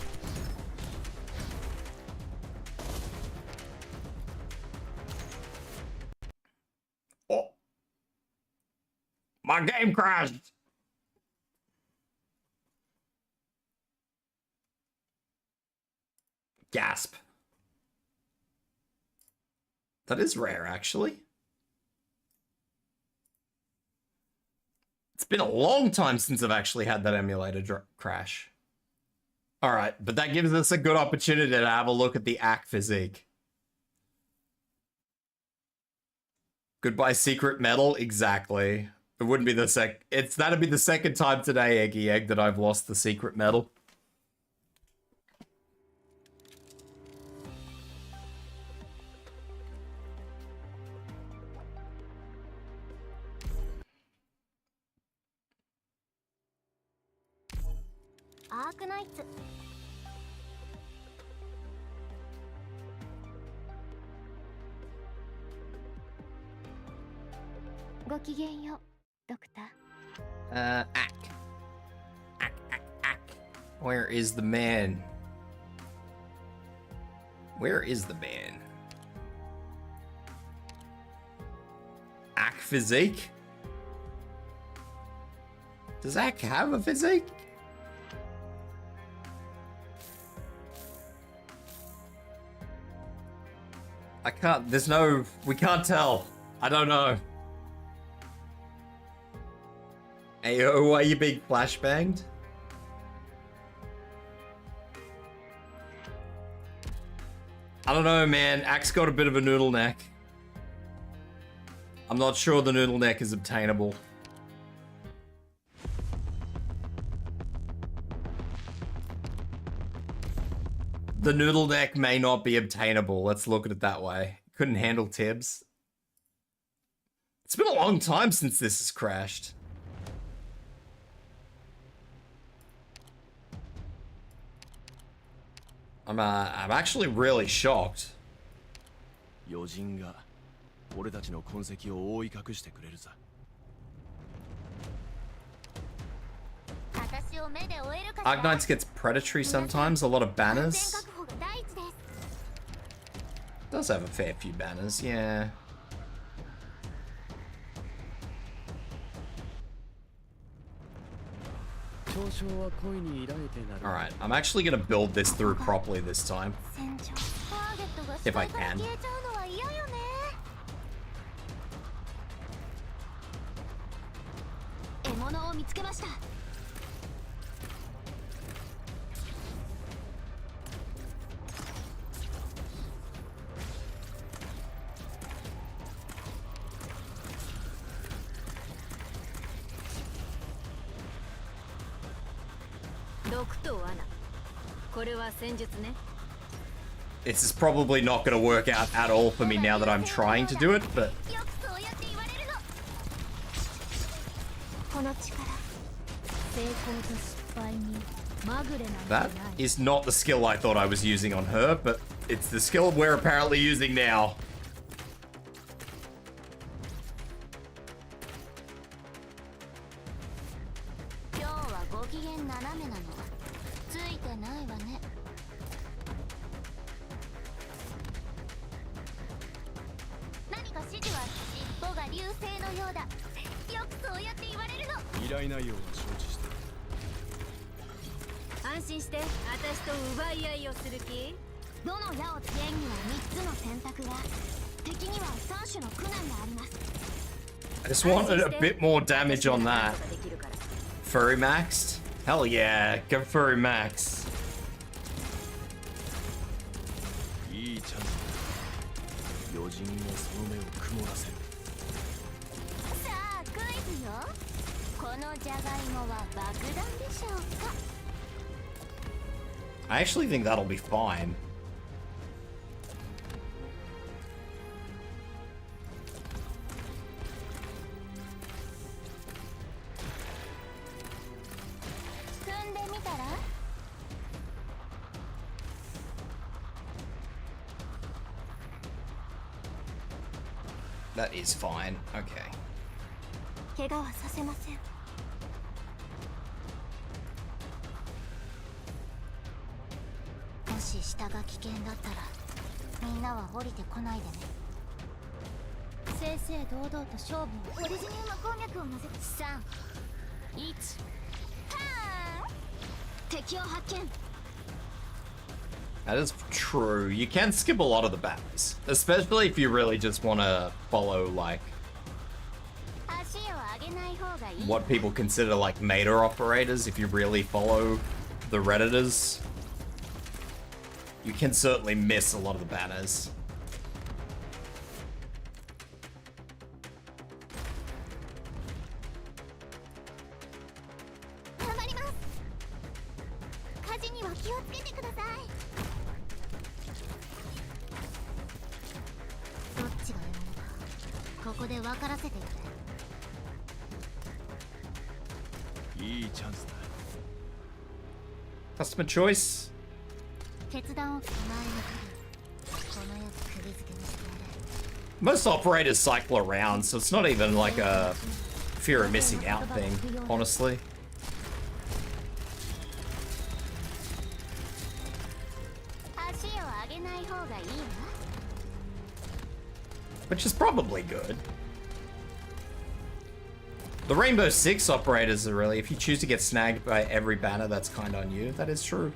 Oh. My game crashed. Gasp. That is rare, actually. It's been a long time since I've actually had that emulator crash. Alright, but that gives us a good opportunity to have a look at the Ack physique. Goodbye secret medal? Exactly. It wouldn't be the that'd be the second time today, Eggy Egg, that I've lost the secret medal. Arknights. ごきげんよう、ドクター。Ack. Ack. Where is the man? Where is the man? Ack physique? Does Ack have a physique? I can't, we can't tell. I don't know. Ayo, why are you being flashbanged? I don't know, man. Ack's got a bit of a noodle neck. I'm not sure the noodle neck is obtainable. The noodle neck may not be obtainable. Let's look at it that way. Couldn't handle Tibs. It's been a long time since this has crashed. I'm actually really shocked. 余人が俺たちの痕跡を覆い隠してくれるさ。 Arknights gets predatory sometimes, a lot of banners. Does have a fair few banners, yeah. Alright, I'm actually gonna build this through properly this time. If I can. This is probably not going to work out at all for me now that I'm trying to do it, but... That is not the skill I thought I was using on her, but it's the skill we're apparently using now. I just wanted a bit more damage on that. Furry maxed? Hell yeah, go furry max. I actually think that'll be fine. That is fine. Okay. 怪我はさせません。もし下が危険だったらみんなは降りてこないでね。正々堂々と勝負を。オリジニウム鉱脈を混ぜて。3、1、敵を発見。 That is true. You can skip a lot of the battles, especially if you really just want to follow like what people consider like meta operators. If you really follow the Redditors, you can certainly miss a lot of the banners. Customer choice. Most operators cycle around, so it's not even like a fear of missing out thing, honestly. Which is probably good. The Rainbow Six operators are really, if you choose to get snagged by every banner, that's kind of on you. That is true.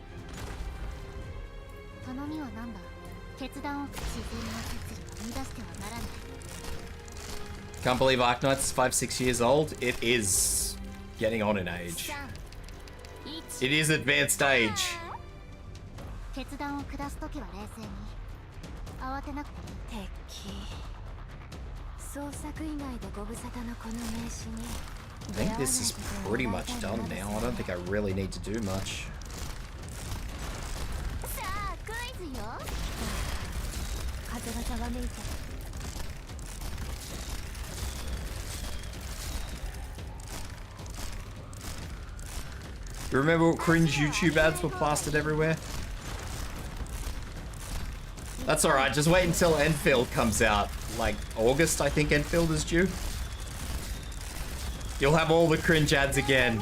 Can't believe Arknights is 5-6 years old. It is getting on in age. It is advanced age. I think this is pretty much done now. I don't think I really need to do much. You remember what cringe YouTube ads were plastered everywhere? That's alright, just wait until Enfield comes out. Like August, I think Enfield is due. You'll have all the cringe ads again.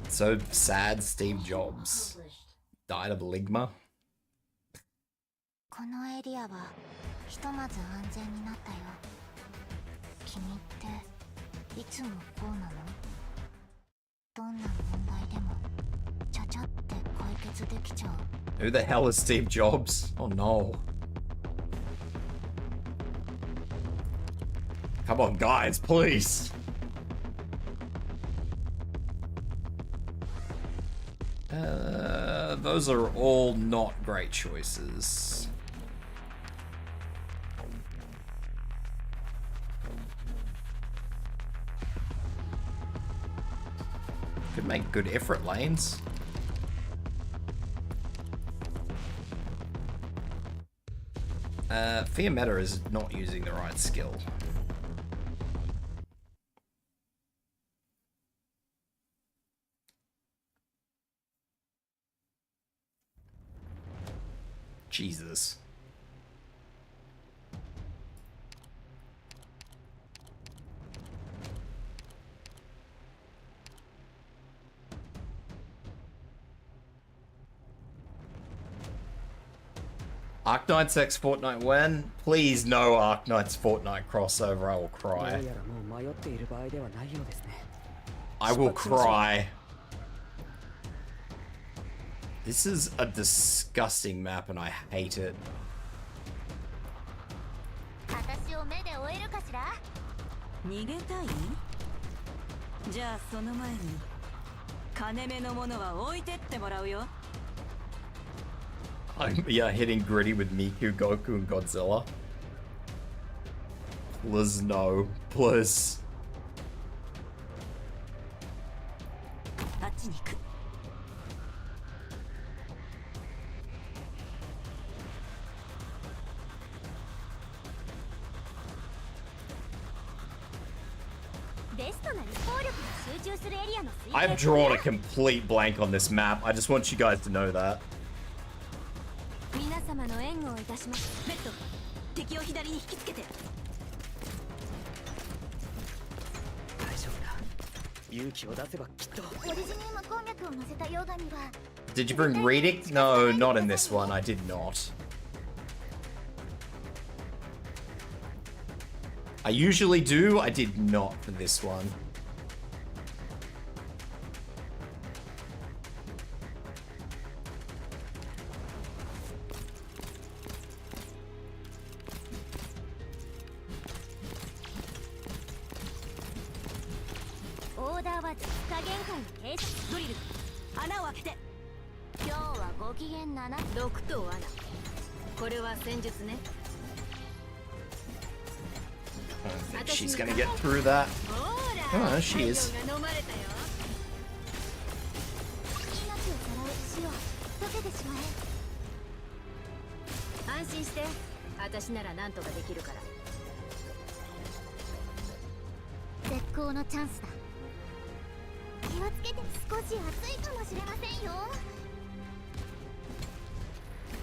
So sad, Steve Jobs died of ligma. このエリアはひとまず安全になったよ。君っていつもこうなの？どんな問題でもちゃちゃって解決できちゃう。 Who the hell is Steve Jobs? Oh no. Come on, guys, please. Those are all not great choices. Could make good Ifrit lanes. Fear Meta is not using the right skill. Jesus. Arknights X Fortnite when? Please no Arknights Fortnite crossover, I will cry. I will cry. This is a disgusting map and I hate it. 私を目で追えるかしら？逃げたい？じゃあその前に金目のものは置いてってもらうよ。 I'm hitting Gritty with Miku, Goku, and Godzilla. Please no, please. あっちに行く。 ベストなる効力の集集するエリアの水 I've 平 drawn a complete blank on this map. I just want you guys to know that. 皆様の援護をいたします。ベッド、敵を左に引きつけて。大丈夫だ。勇気を出せばきっと。オリジニウム鉱脈を乗せた溶岩には Did you bring reading? No, not in this one. I did not. I usually do. I did not for this one. Order は加減界の警察ドリル。穴を開けて。今日はご機嫌なな。毒と罠。これは戦術ね。 I don't think she's gonna get through that. Oh, she is. 命をさらう塩を溶けてしまえ。安心して。私なら何とかできるから。絶好のチャンスだ。気をつけて。少し暑いかもしれませんよ。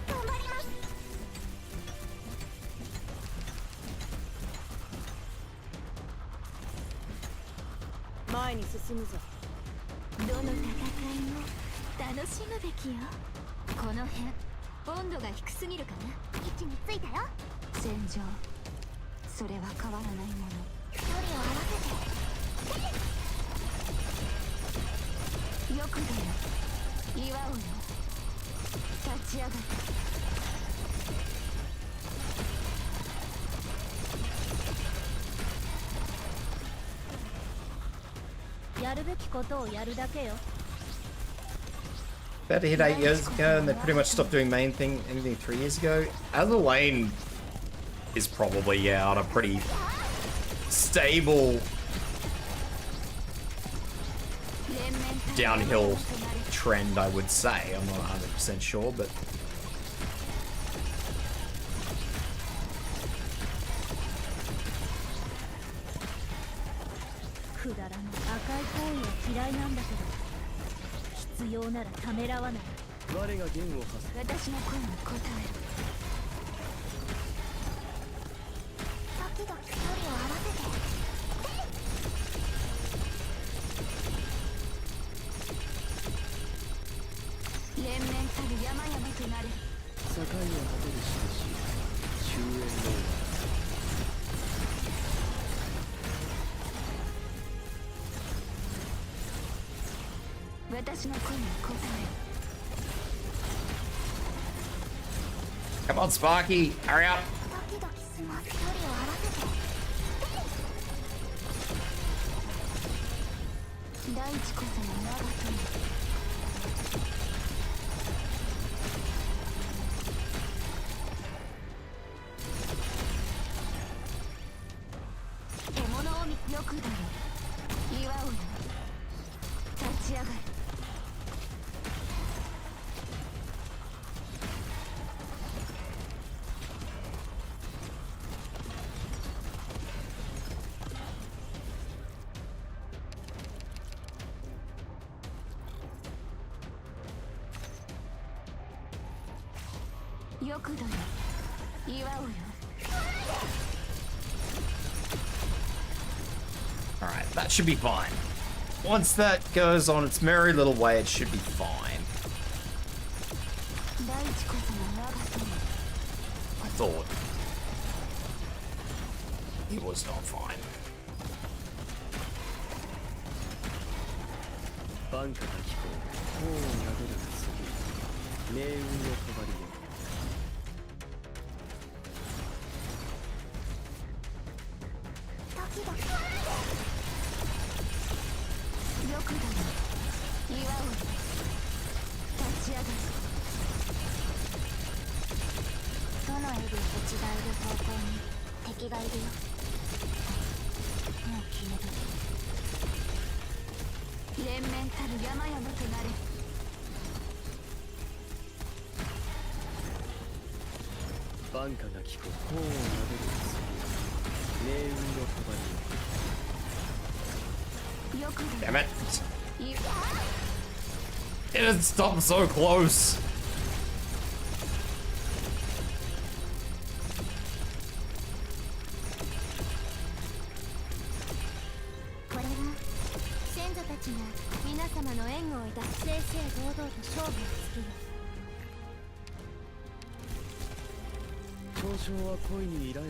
頑張ります。前に進むぞ。どの戦いも楽しむべきよ。この辺温度が低すぎるかな。位置についたよ。戦場それは変わらないもの。距離を合わせて。よくだよ。祝うよ。立ち上がる。やるべきことをやるだけよ。 That hit 8 years ago, and they pretty much stopped doing main thing anything 3 years ago. Azur Lane is probably, yeah, on a pretty stable downhill trend, I would say. I'm not 100% sure, but...くだらない赤い行為は嫌いなんだけど、必要ならためらわない。我が弦を発す。私の声に応える。時々距離を合わせて。連綿たる山々となれ。境を果てる印、終焉の私の声に応え Come on, Sparky! Hurry up! 時々すま距離を合わせて。大地こその長とに。獲物を見よくだよ。祝うよ。立ち上がる。よくだよ。祝うよ。Alright, that should be fine. Once that goes on its merry little way, it should be fine. 大地こその長とに。 I thought it was not fine. バンカが聞こう。頬を撫でる次。命運の帳よ。時々。よくだよ。祝うよ。立ち上がる。どのエリアと違える方向に敵がいるよ。もう消える。連綿たる山々となれ。バンカが聞こう。頬を撫でる次。命運の帳よ。Damn it. It had stopped so close. これは先祖たちが皆様の援護を抱く正々堂々と勝負をつける。交渉は恋に依頼。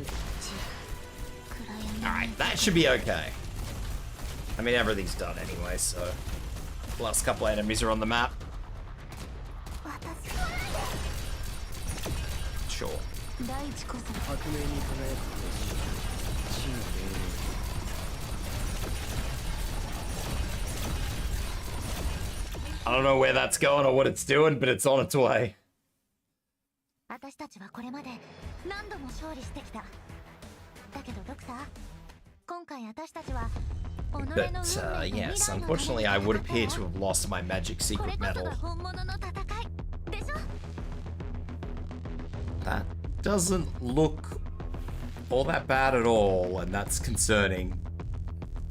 Alright, that should be okay. I mean, everything's done anyway, so... The last couple enemies are on the map. Sure. 大地こそ革命に輝く星、地の霊霊。 I don't know where that's going or what it's doing, but it's on its way. 私たちはこれまで何度も勝利してきた。だけどドクター、今回私たちは But, yes, unfortunately I would appear to have lost my magic secret medal. That doesn't look all that bad at all, and that's concerning.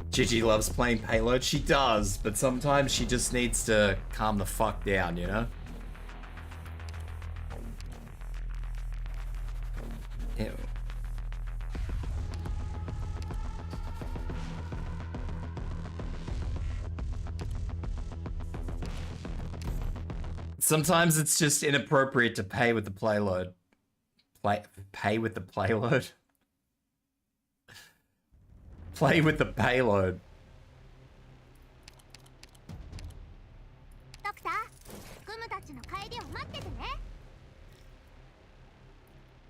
Gigi loves playing payload. She does, but sometimes she just needs to calm the fuck down, you know? Ew. Sometimes it's just inappropriate to pay with the payload. Pay with the payload? Play with the payload. ドクター、グムたちの帰りを待っててね。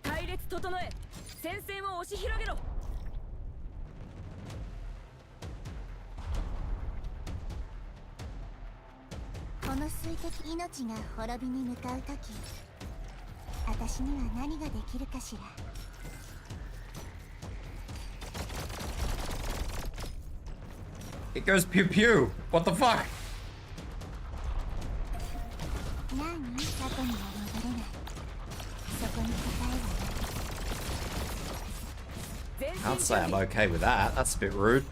隊列整え、戦線を押し広げろ。この水滴命が滅びに向かうとき、私には何ができるかしら。 It goes pew pew. What the fuck? 何？過去には戻れない。そこに答えはない。 I'd say I'm okay with that. That's a bit rude.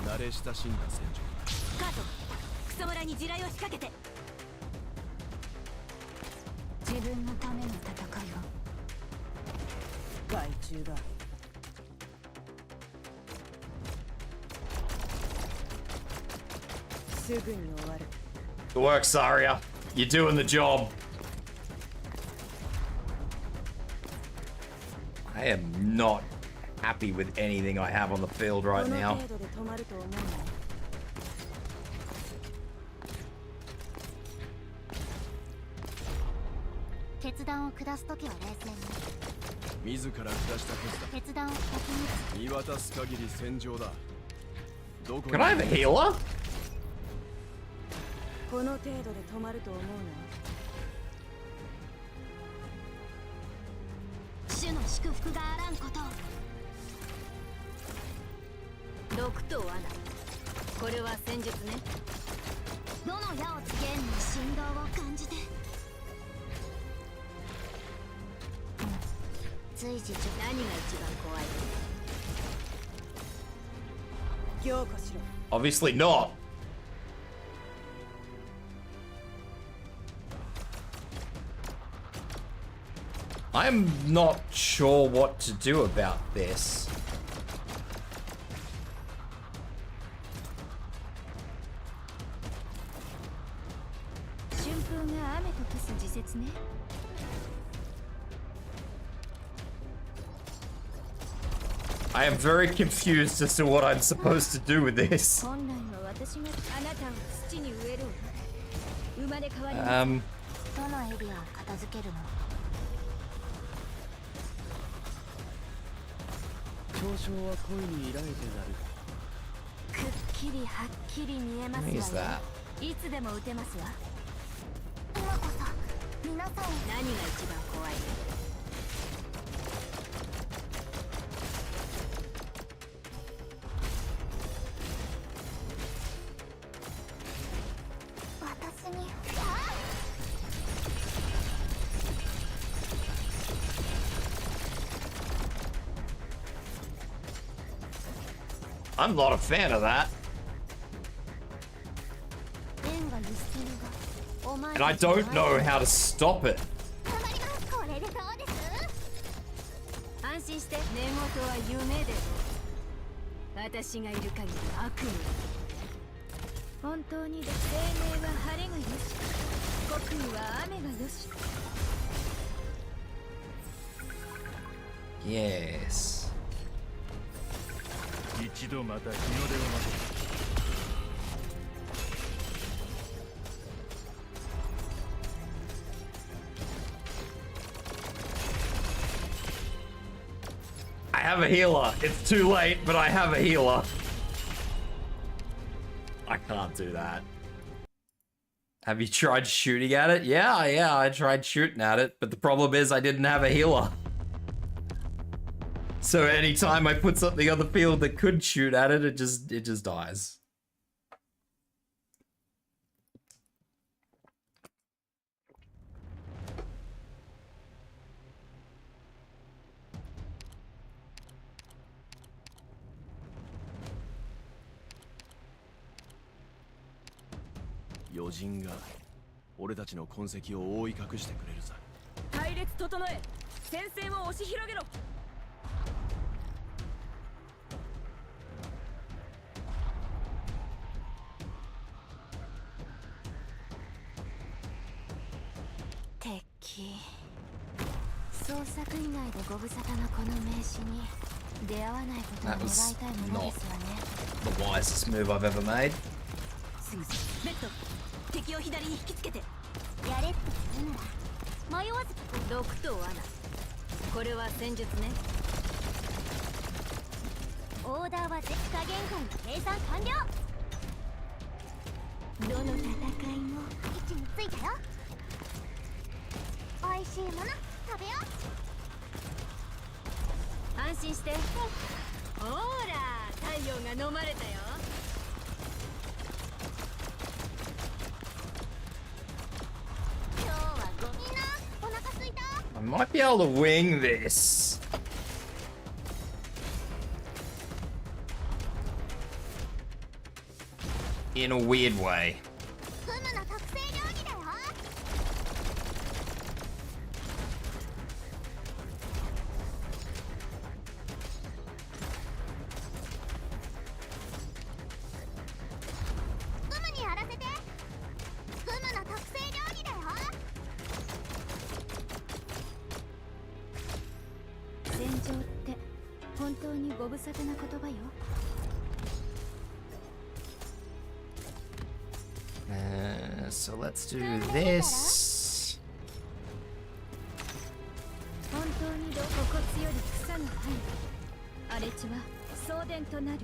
慣れ親しんだ戦場。カート、クソ村に地雷を仕掛けて。自分のための戦いを。害虫が。すぐに終わる。 Good work, Saria. You're doing the job. I am not happy with anything I have on the field right now. 決断を下すときは冷静に。自ら下した決断を先に。見渡す限り戦場だ。どこ Can I have a healer? この程度で止まると思うな。主の祝福があらんことを。毒と罠。これは戦術ね。どの矢をつけんに振動を感じて。随時何が一番怖い？強化しろ。 Obviously not. I'm not sure what to do about this. 春風が雨と化す時節ね。 I am very confused as to what I'm supposed to do with this. 本来は私があなたを土に植える。生まれ変わり。どのエリアを片付けるの？ 交渉は恋に依頼でなる。くっきりはっきり見えますわよ。いつでも撃てますわ。皆さん何が一番怖い？私に I'm not a fan of that. 縁がゆするがお前 And I don't know how to stop it. 頑張ります。これでどうです？安心して。寝言は夢で私がいる限り悪夢。本当に生命は晴れがよし、国威は雨がよし。 Yes. 一度また日の出を待て。 I have a healer. It's too late, but I have a healer. I can't do that. Have you tried shooting at it? Yeah, I tried shooting at it, but the problem is I didn't have a healer. So anytime I put something on the field that could shoot at it, it just dies. Yojinが俺たちの痕跡を覆い隠してくれるさ。隊列整え、戦線を押し広げろ。敵。捜索以外でご無沙汰なこの名刺に出会わないことを願いたいものですわね。 The wisest move I've ever made. すぐベッド、敵を左に引きつけて。やれって言うんだ。迷わず毒と罠。これは戦術ね。オーダーは絶火限界の計算完了。どの戦いも位置についたよ。美味しいもの食べよう。安心して。ほら、太陽が飲まれたよ。 I might be able to wing this. In a weird way. フムの特製料理だよ。フムにやらせて。フムの特製料理だよ。 戦場って本当にご無沙汰な言葉よ。So let's do this. 本当に露骨より草が生える。荒れ地は送電となる。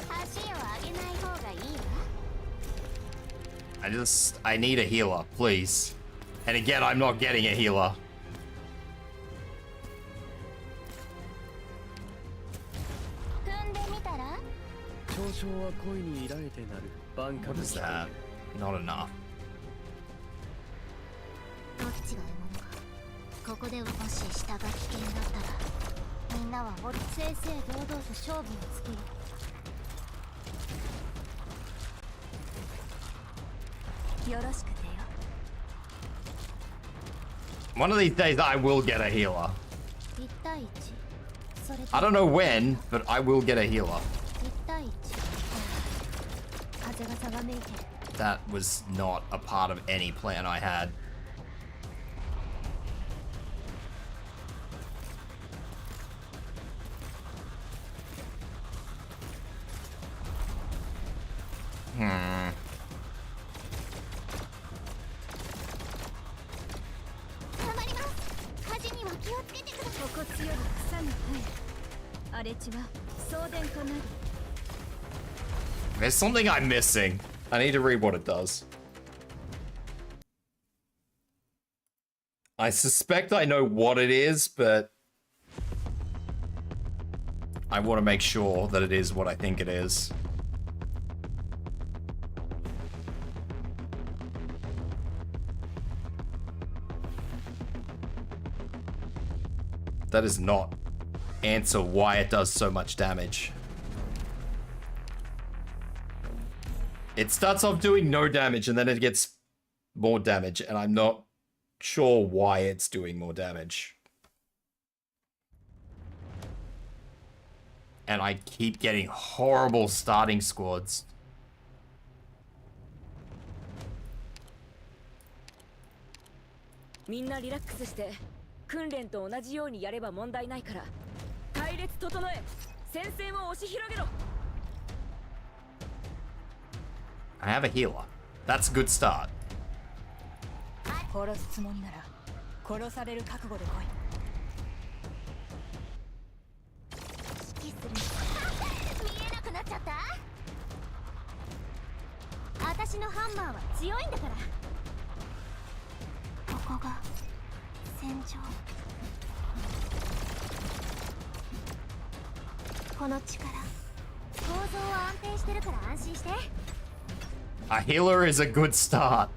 足を上げない方がいいわ。 I need a healer, please. And again, I'm not getting a healer. 踏んでみたら。嘲笑は恋に抱いてなる万感 What の is 機会 that? Not enough. どっちが獲物か。ここでもし下が危険だったら、みんなは正々堂々と勝負をつける。よろしくてよ。 One of these days, I will get a healer. 1対1。それと I don't know when, but I will get a healer. 1対1。風がざわめいてる。 That was not a part of any plan I had. Hmm. 頑張ります。火事には気をつけてください。露骨より草が生える。荒れ地は送電となる。 There's something I'm missing. I need to read what it does. I suspect I know what it is, but I want to make sure that it is what I think it is. That does not answer why it does so much damage. It starts off doing no damage and then it gets more damage, and I'm not sure why it's doing more damage. And I keep getting horrible starting squads.みんなリラックスして訓練と同じようにやれば問題ないから隊列整え戦線を押し広げろ I have a healer. That's a good start. 殺すつもりなら殺される覚悟で来い指揮する見えなくなっちゃった私のハンマーは強いんだからここが戦場この力構造は安定してるから安心して A healer is a good start.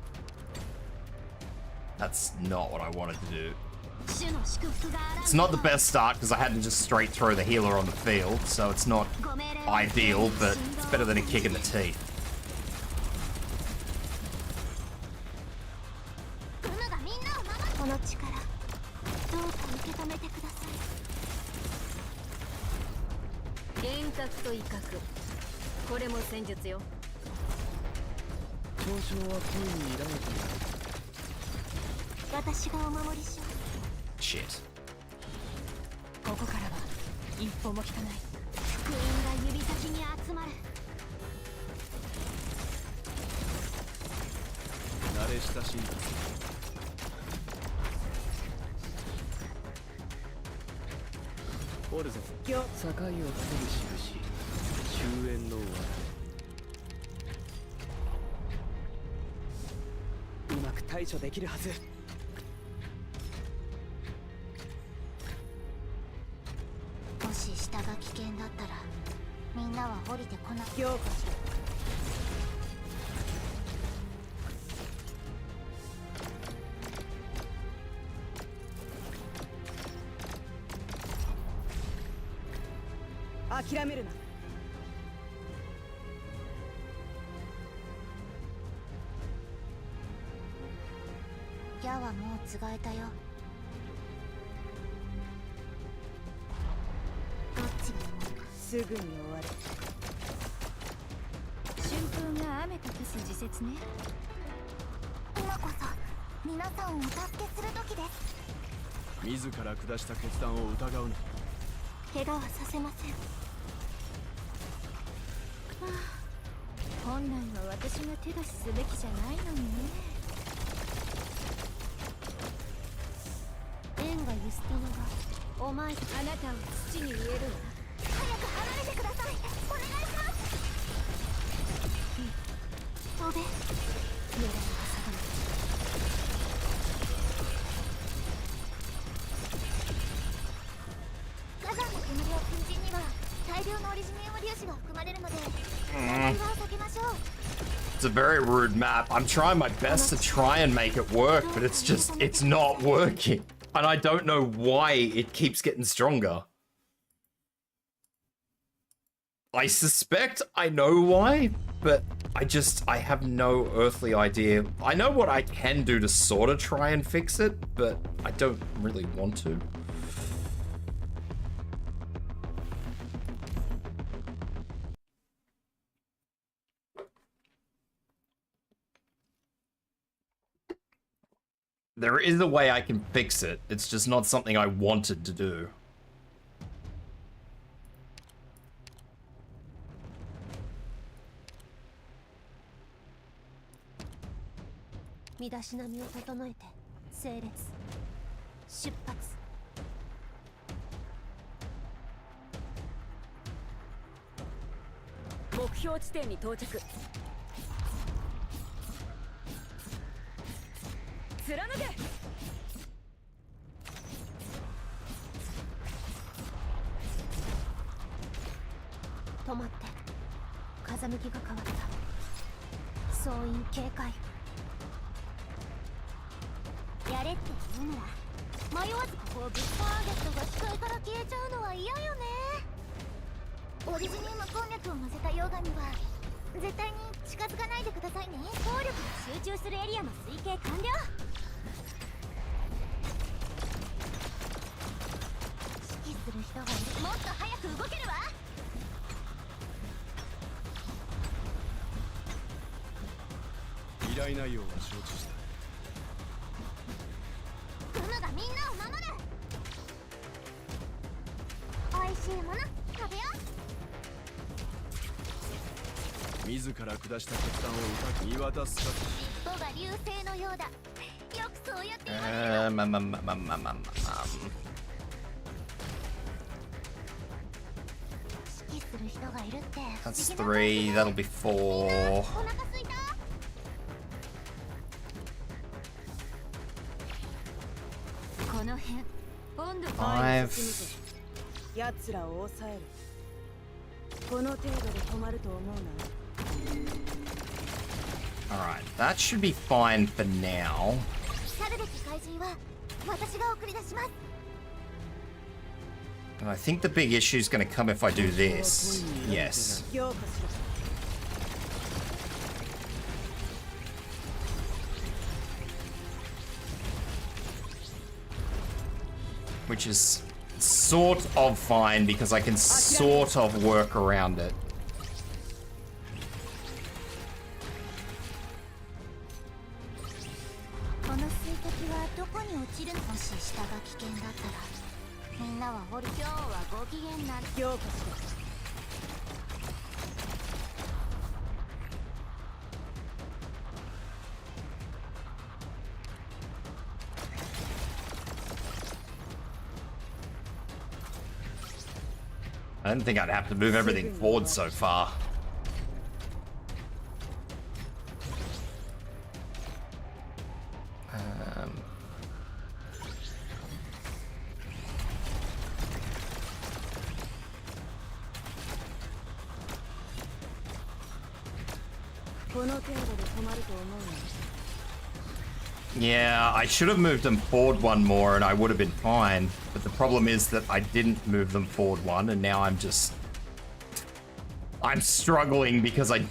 That's not what I wanted to do. It's not the best start because I had to just straight throw the healer on the field, so it's not ideal, but it's better than a kick in the teeth. Shit. ここからは一歩も引かない福音が指先に集まる慣れ親しんだおるぞ境を立てる印終焉の終わりうまく対処できるはずもし下が危険だったらみんなは降りてこな強化しろ諦めるなギャはもうつがえたよどっちが思うかすぐに終わる春風が雨と消す時節ね今こそ皆さんをお助けする時です自ら下した決断を疑うな怪我はさせません本来は私が手出しすべきじゃないのにね縁がユステノがお前あなたを土に植えるわ早く離れてくださいお願いします飛べ狙いは定め火山の煙を粉塵には大量のオリジニウム粒子が含まれるので火は避けましょう It's a very rude map. I'm trying my best to try and make it work, but it's not working. And I don't know why it keeps getting stronger. I suspect I know why, but I have no earthly idea. I know what I can do to sort of try and fix it, but I don't really want to. There is a way I can fix it. It's just not something I wanted to do. 身だしなみを整えて整列出発目標地点に到着貫け風向きが変わった。総員警戒。やれって言うなら迷わずここをぶっターゲットが視界から消えちゃうのは嫌よね。オリジニウムこんにゃくを乗せた溶岩には絶対に近づかないでくださいね。効力が集中するエリアの推計完了。指揮する人がいる。もっと早く動けるわ。依頼内容は承知した。グムがみんなを守る。おいしいもの食べよう。自ら下した決断を見渡すか。尻尾が流星のようだ。よくそうやって言われる。指揮する人がいるって。 That's 3, that'll be 4. お腹すいた。この辺温度 5. 奴らを抑える。この程度で止まると思うな。Alright, that should be fine for now. 去るべき怪人は私が送り出します。 And I think the big issue is going to come if I do this. Yes. 強化しろ。Which is sort of fine because I can sort of work around it. この水滴はどこに落ちるの？もし下が危険だったらみんなは今日はご機嫌な。強化しろ。I didn't think I'd have to move everything forward so far. Yeah, I should have moved them forward one more and I would have been fine. But the problem is that I didn't move them forward one and now I'm struggling because I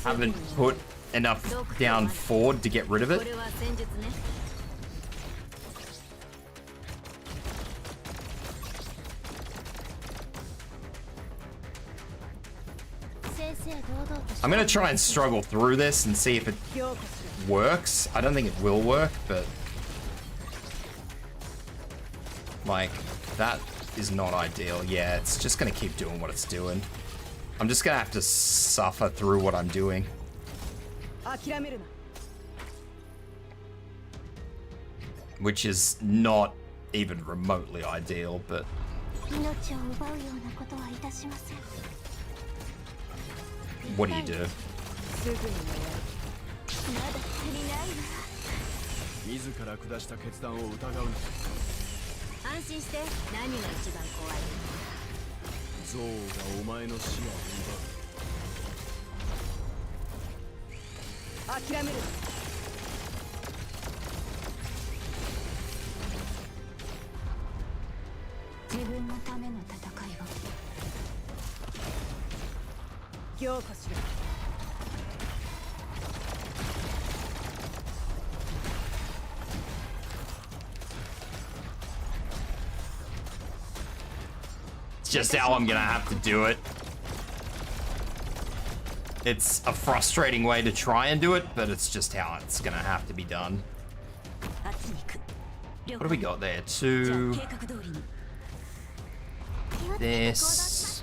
haven't put enough down forward to get rid of it. I'm gonna try and struggle through this and see if it works. I don't think it will work, but like that is not ideal. Yeah, it's just gonna keep doing what it's doing. I'm just gonna have to suffer through what I'm doing. Which is not even remotely ideal, but what do you do? 自ら下した決断を疑うな。安心して。何が一番怖い？憎悪がお前の死を奪う。諦める。自分のための戦いを。強化しろ。It's just how I'm gonna have to do it. It's a frustrating way to try and do it, but it's just how it's gonna have to be done. What do we got there? 2. This.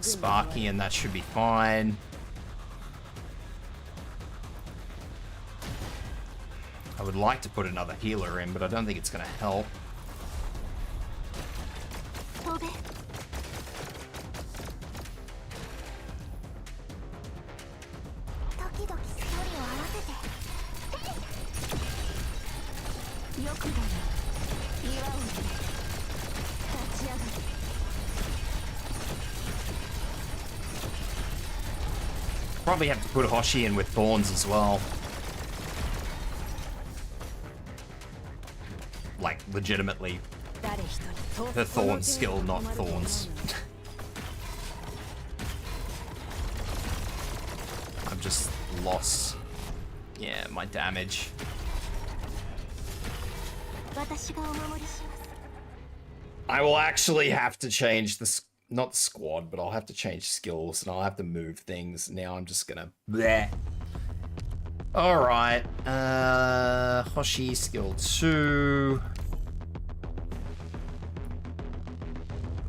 Sparky, and that should be fine. I would like to put another healer in, but I don't think it's gonna help. probably have to put Hoshi in with thorns as well. Like, legitimately. Her thorn skill, not thorns. I'm just lost. Yeah, my damage. I will actually have to change the, not the squad, but I'll have to change skills and I'll have to move things. Now I'm just gonna bleh. Alright, Hoshi skill 2.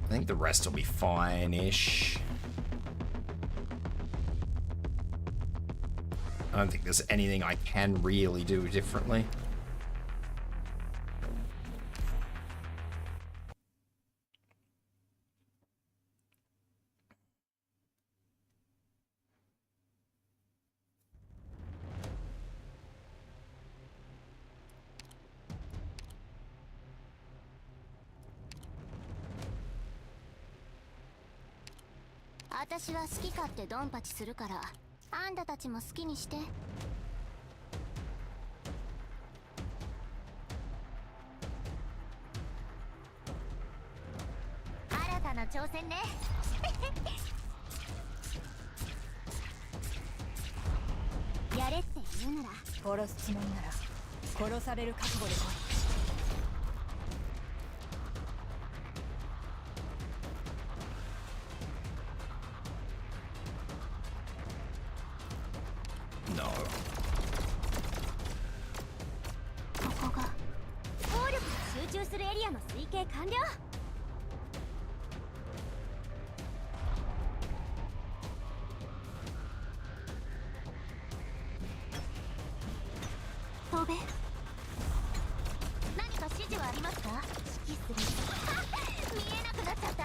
I think the rest will be fine-ish. I don't think there's anything I can really do differently.私は好き勝手ドンパチするからあんたたちも好きにして新たな挑戦ねやれって言うなら殺すつもりなら殺される覚悟で来い完了飛べ何か指示はありますか指揮する見えなくなっちゃった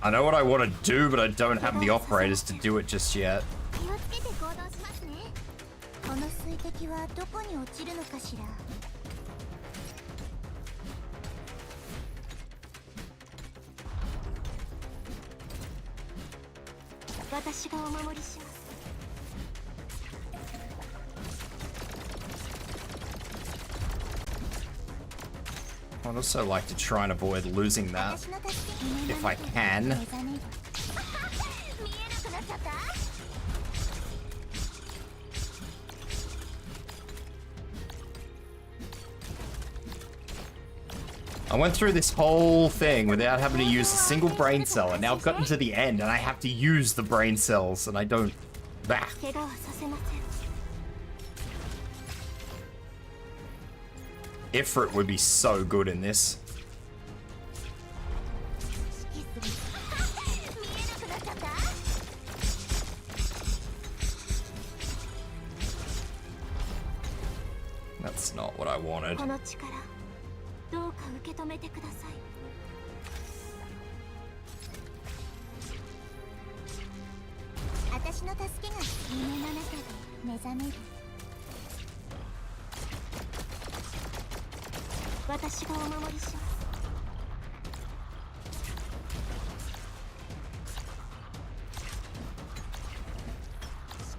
I know what I want to do, but I don't have the operators to do it just yet. 気をつけて行動しますねこの水滴はどこに落ちるのかしら私がお守りします I'd also like to try and avoid losing that if I can. I went through this whole thing without having to use a single brain cell, and now I've gotten to the end and I have to use the brain cells and I don't. Bah. Ifrit would be so good in this. That's not what I wanted. どうか受け止めてください私の助けが夢の中で目覚める私がお守りします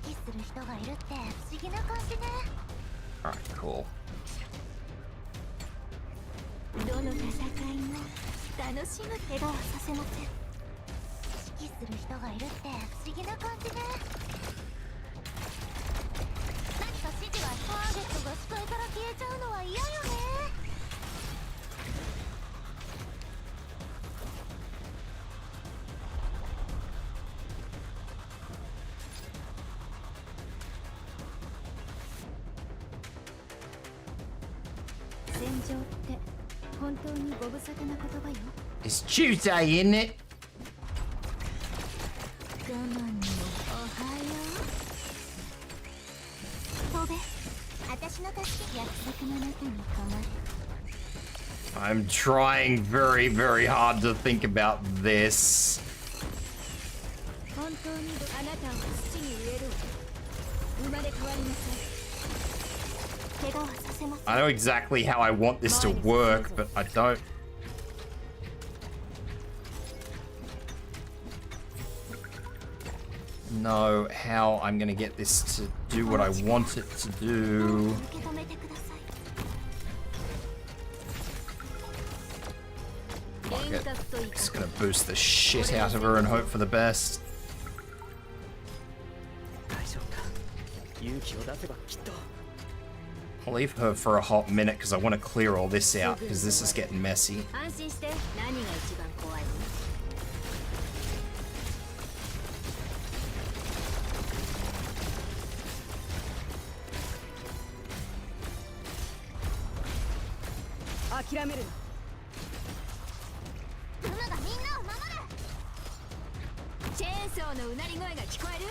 指揮する人がいるって不思議な感じね Alright, cool. どの戦いも楽しむ怪我はさせません指揮する人がいるって不思議な感じね何か指示はターゲットが視界から消えちゃうのは嫌よね戦場って本当にご無沙汰な言葉よ It's Tuesday, isn't it? 我慢のおはよう飛べ私の助け約束の中に困る I'm trying very, very hard to think about this. 本当にあなたを土に植える生まれ変わりなさい I know exactly how I want this to work, but I don't. know how I'm gonna get this to do what I want it to do. 受け止めてください。 Just gonna boost the shit out of her and hope for the best. 大丈夫だ。勇気を出せばきっと。 I'll leave her for a hot minute because I want to clear all this out because this is getting messy. 安心して。何が一番怖いの？ 諦めるな。 ルナがみんなを守る。 チェーンソーのうなり声が聞こえる？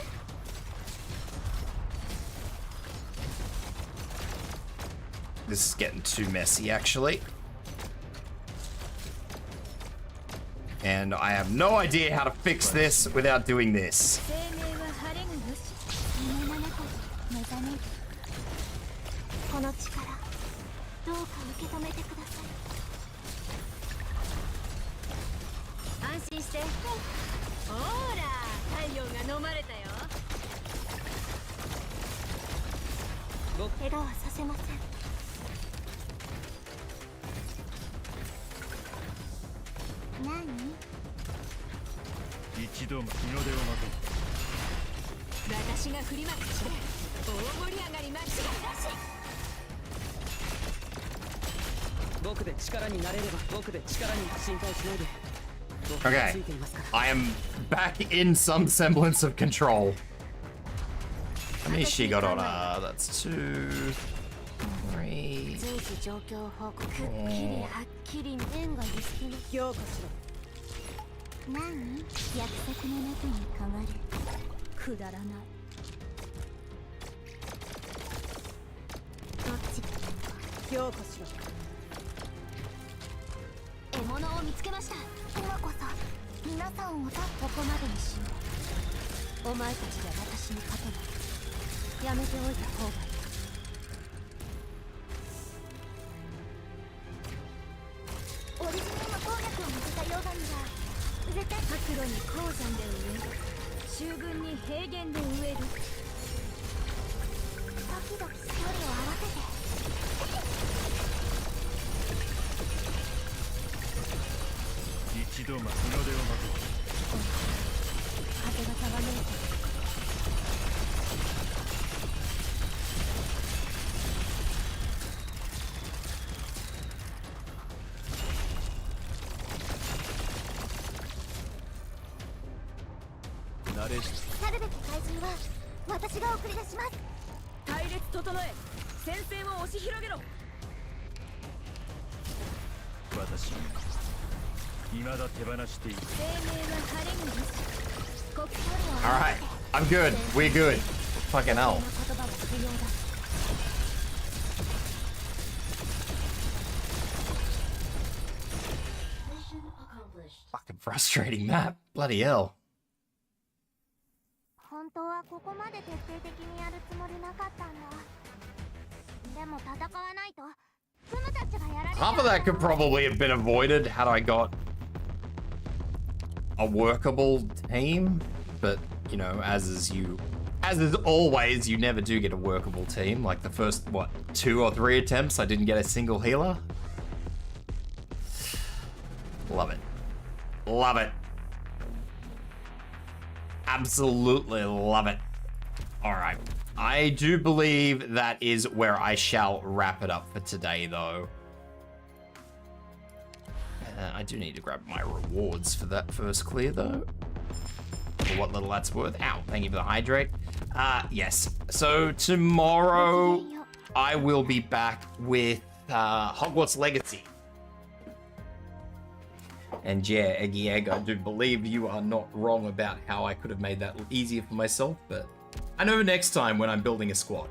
This is getting too messy, actually. And I have no idea how to fix this without doing this. 生命は晴れがよし。夢の中に目覚める。この力、どうか受け止めてください。 安心して。ほら、太陽が飲まれたよ。怪我はさせません。 何？ 一度も日の出を待私が振りまくして大盛り上がり間違いなし。 僕で力になれれば僕で力に心配しないで。 Okay, I am back in some semblance of control. How many she got on? That's 2, 3. 随時状況報告。くっきりはっきり縁がゆすきの。凝固しろ。 何？約束の中に変わる。くだらない。どっちが凝固しろ。 獲物を見つけました。今こそ皆さんをここまでにしよう。お前たちで私に勝てない。やめておいた方がいい。オリジナルの攻略を乗せた溶岩には絶対白露に鉱山で植える。周軍に平原で植える。時々距離を合わせて。 一度も日の出を待とう。風がざわめいて。 慣れし去るべき怪人は私が送り出します。隊列整え。戦線を押し広げろ。私未だ手放している。生命は晴れがよし。国距離を Alright, I'm good. We're good. Fucking hell. 言葉は不要だ。 Fucking frustrating map. Bloody hell. 本当はここまで徹底的にやるつもりなかったんだ。でも戦わないとクムたちがやられちゃう。 Half of that could probably have been avoided had I got a workable team, but you know, as is always, you never do get a workable team. Like the first, what, 2 or 3 attempts, I didn't get a single healer. Love it. Love it. Absolutely love it. All right. I do believe that is where I shall wrap it up for today, though. I do need to grab my rewards for that first clear, though. For what little that's worth. Ow, thank you for the hydrate. Yes. So tomorrow, I will be back with Hogwarts Legacy. And yeah, Eggy Egg, I do believe you are not wrong about how I could have made that easier for myself, but I know next time when I'm building a squad.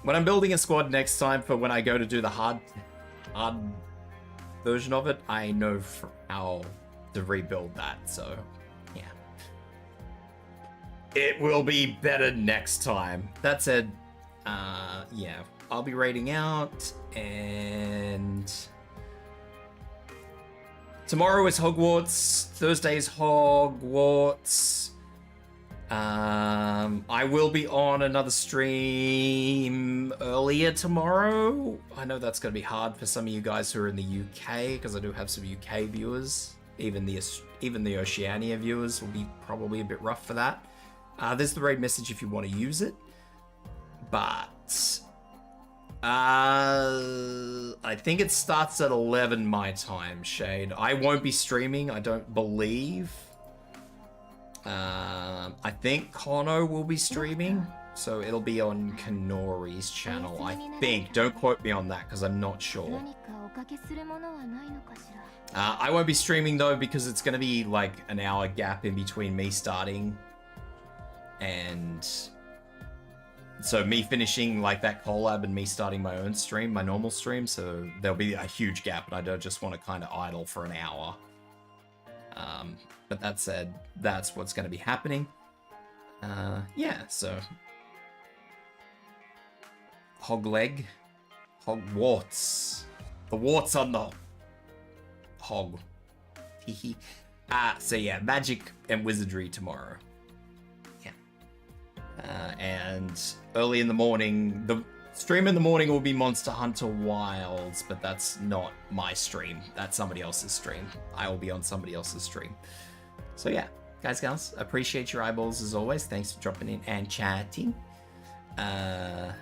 When I'm building a squad next time for when I go to do the hard version of it, I know how to rebuild that, so yeah. It will be better next time. That said, yeah, I'll be raiding out, and tomorrow is Hogwarts, Thursday is Hogwarts, I will be on another stream earlier tomorrow. I know that's going to be hard for some of you guys who are in the UK, because I do have some UK viewers. Even the Oceania viewers will be probably a bit rough for that. There's the raid message if you want to use it. But I think it starts at 11 my time, Shade. I won't be streaming, I don't believe. I think Kono will be streaming, so it'll be on Kanori's channel, I think. Don't quote me on that, because I'm not sure. I won't be streaming, though, because it's going to be like an hour gap in between me starting and... So me finishing like that collab and me starting my own stream, my normal stream, so there'll be a huge gap, and I don't just want to kind of idle for an hour. But that said, that's what's going to be happening. Yeah, so... Hogleg. Hogwarts. The warts on the hog. Hehe. So yeah, magic and wizardry tomorrow. Yeah. And early in the morning, the stream in the morning will be Monster Hunter Wilds, but that's not my stream. That's somebody else's stream. I will be on somebody else's stream. So yeah, guys, gals, appreciate your eyeballs as always. Thanks for dropping in and chatting. I'm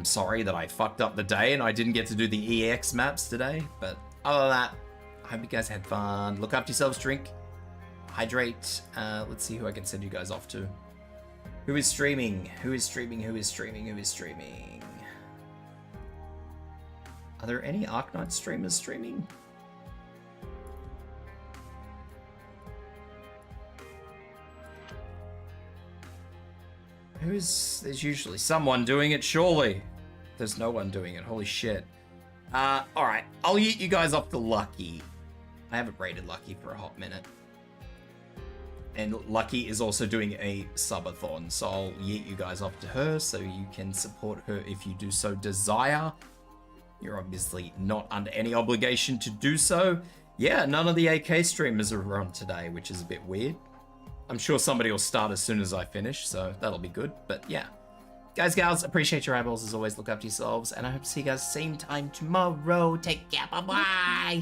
sorry that I fucked up the day and I didn't get to do the EX maps today, but other than that, I hope you guys had fun. Look after yourselves, drink, hydrate. Let's see who I can send you guys off to. Who is streaming? Who is streaming? Who is streaming? Who is streaming? Are there any Arknights streamers streaming? There's usually someone doing it, surely. There's no one doing it, holy shit. Alright, I'll yeet you guys off to Lucky. I haven't rated Lucky for a hot minute. And Lucky is also doing a subathon, so I'll yeet you guys off to her so you can support her if you do so desire. You're obviously not under any obligation to do so. Yeah, none of the AK streamers are on today, which is a bit weird. I'm sure somebody will start as soon as I finish, so that'll be good. But yeah. Guys, gals, appreciate your eyeballs as always. Look after yourselves, and I hope to see you guys same time tomorrow. Take care. Bye-bye.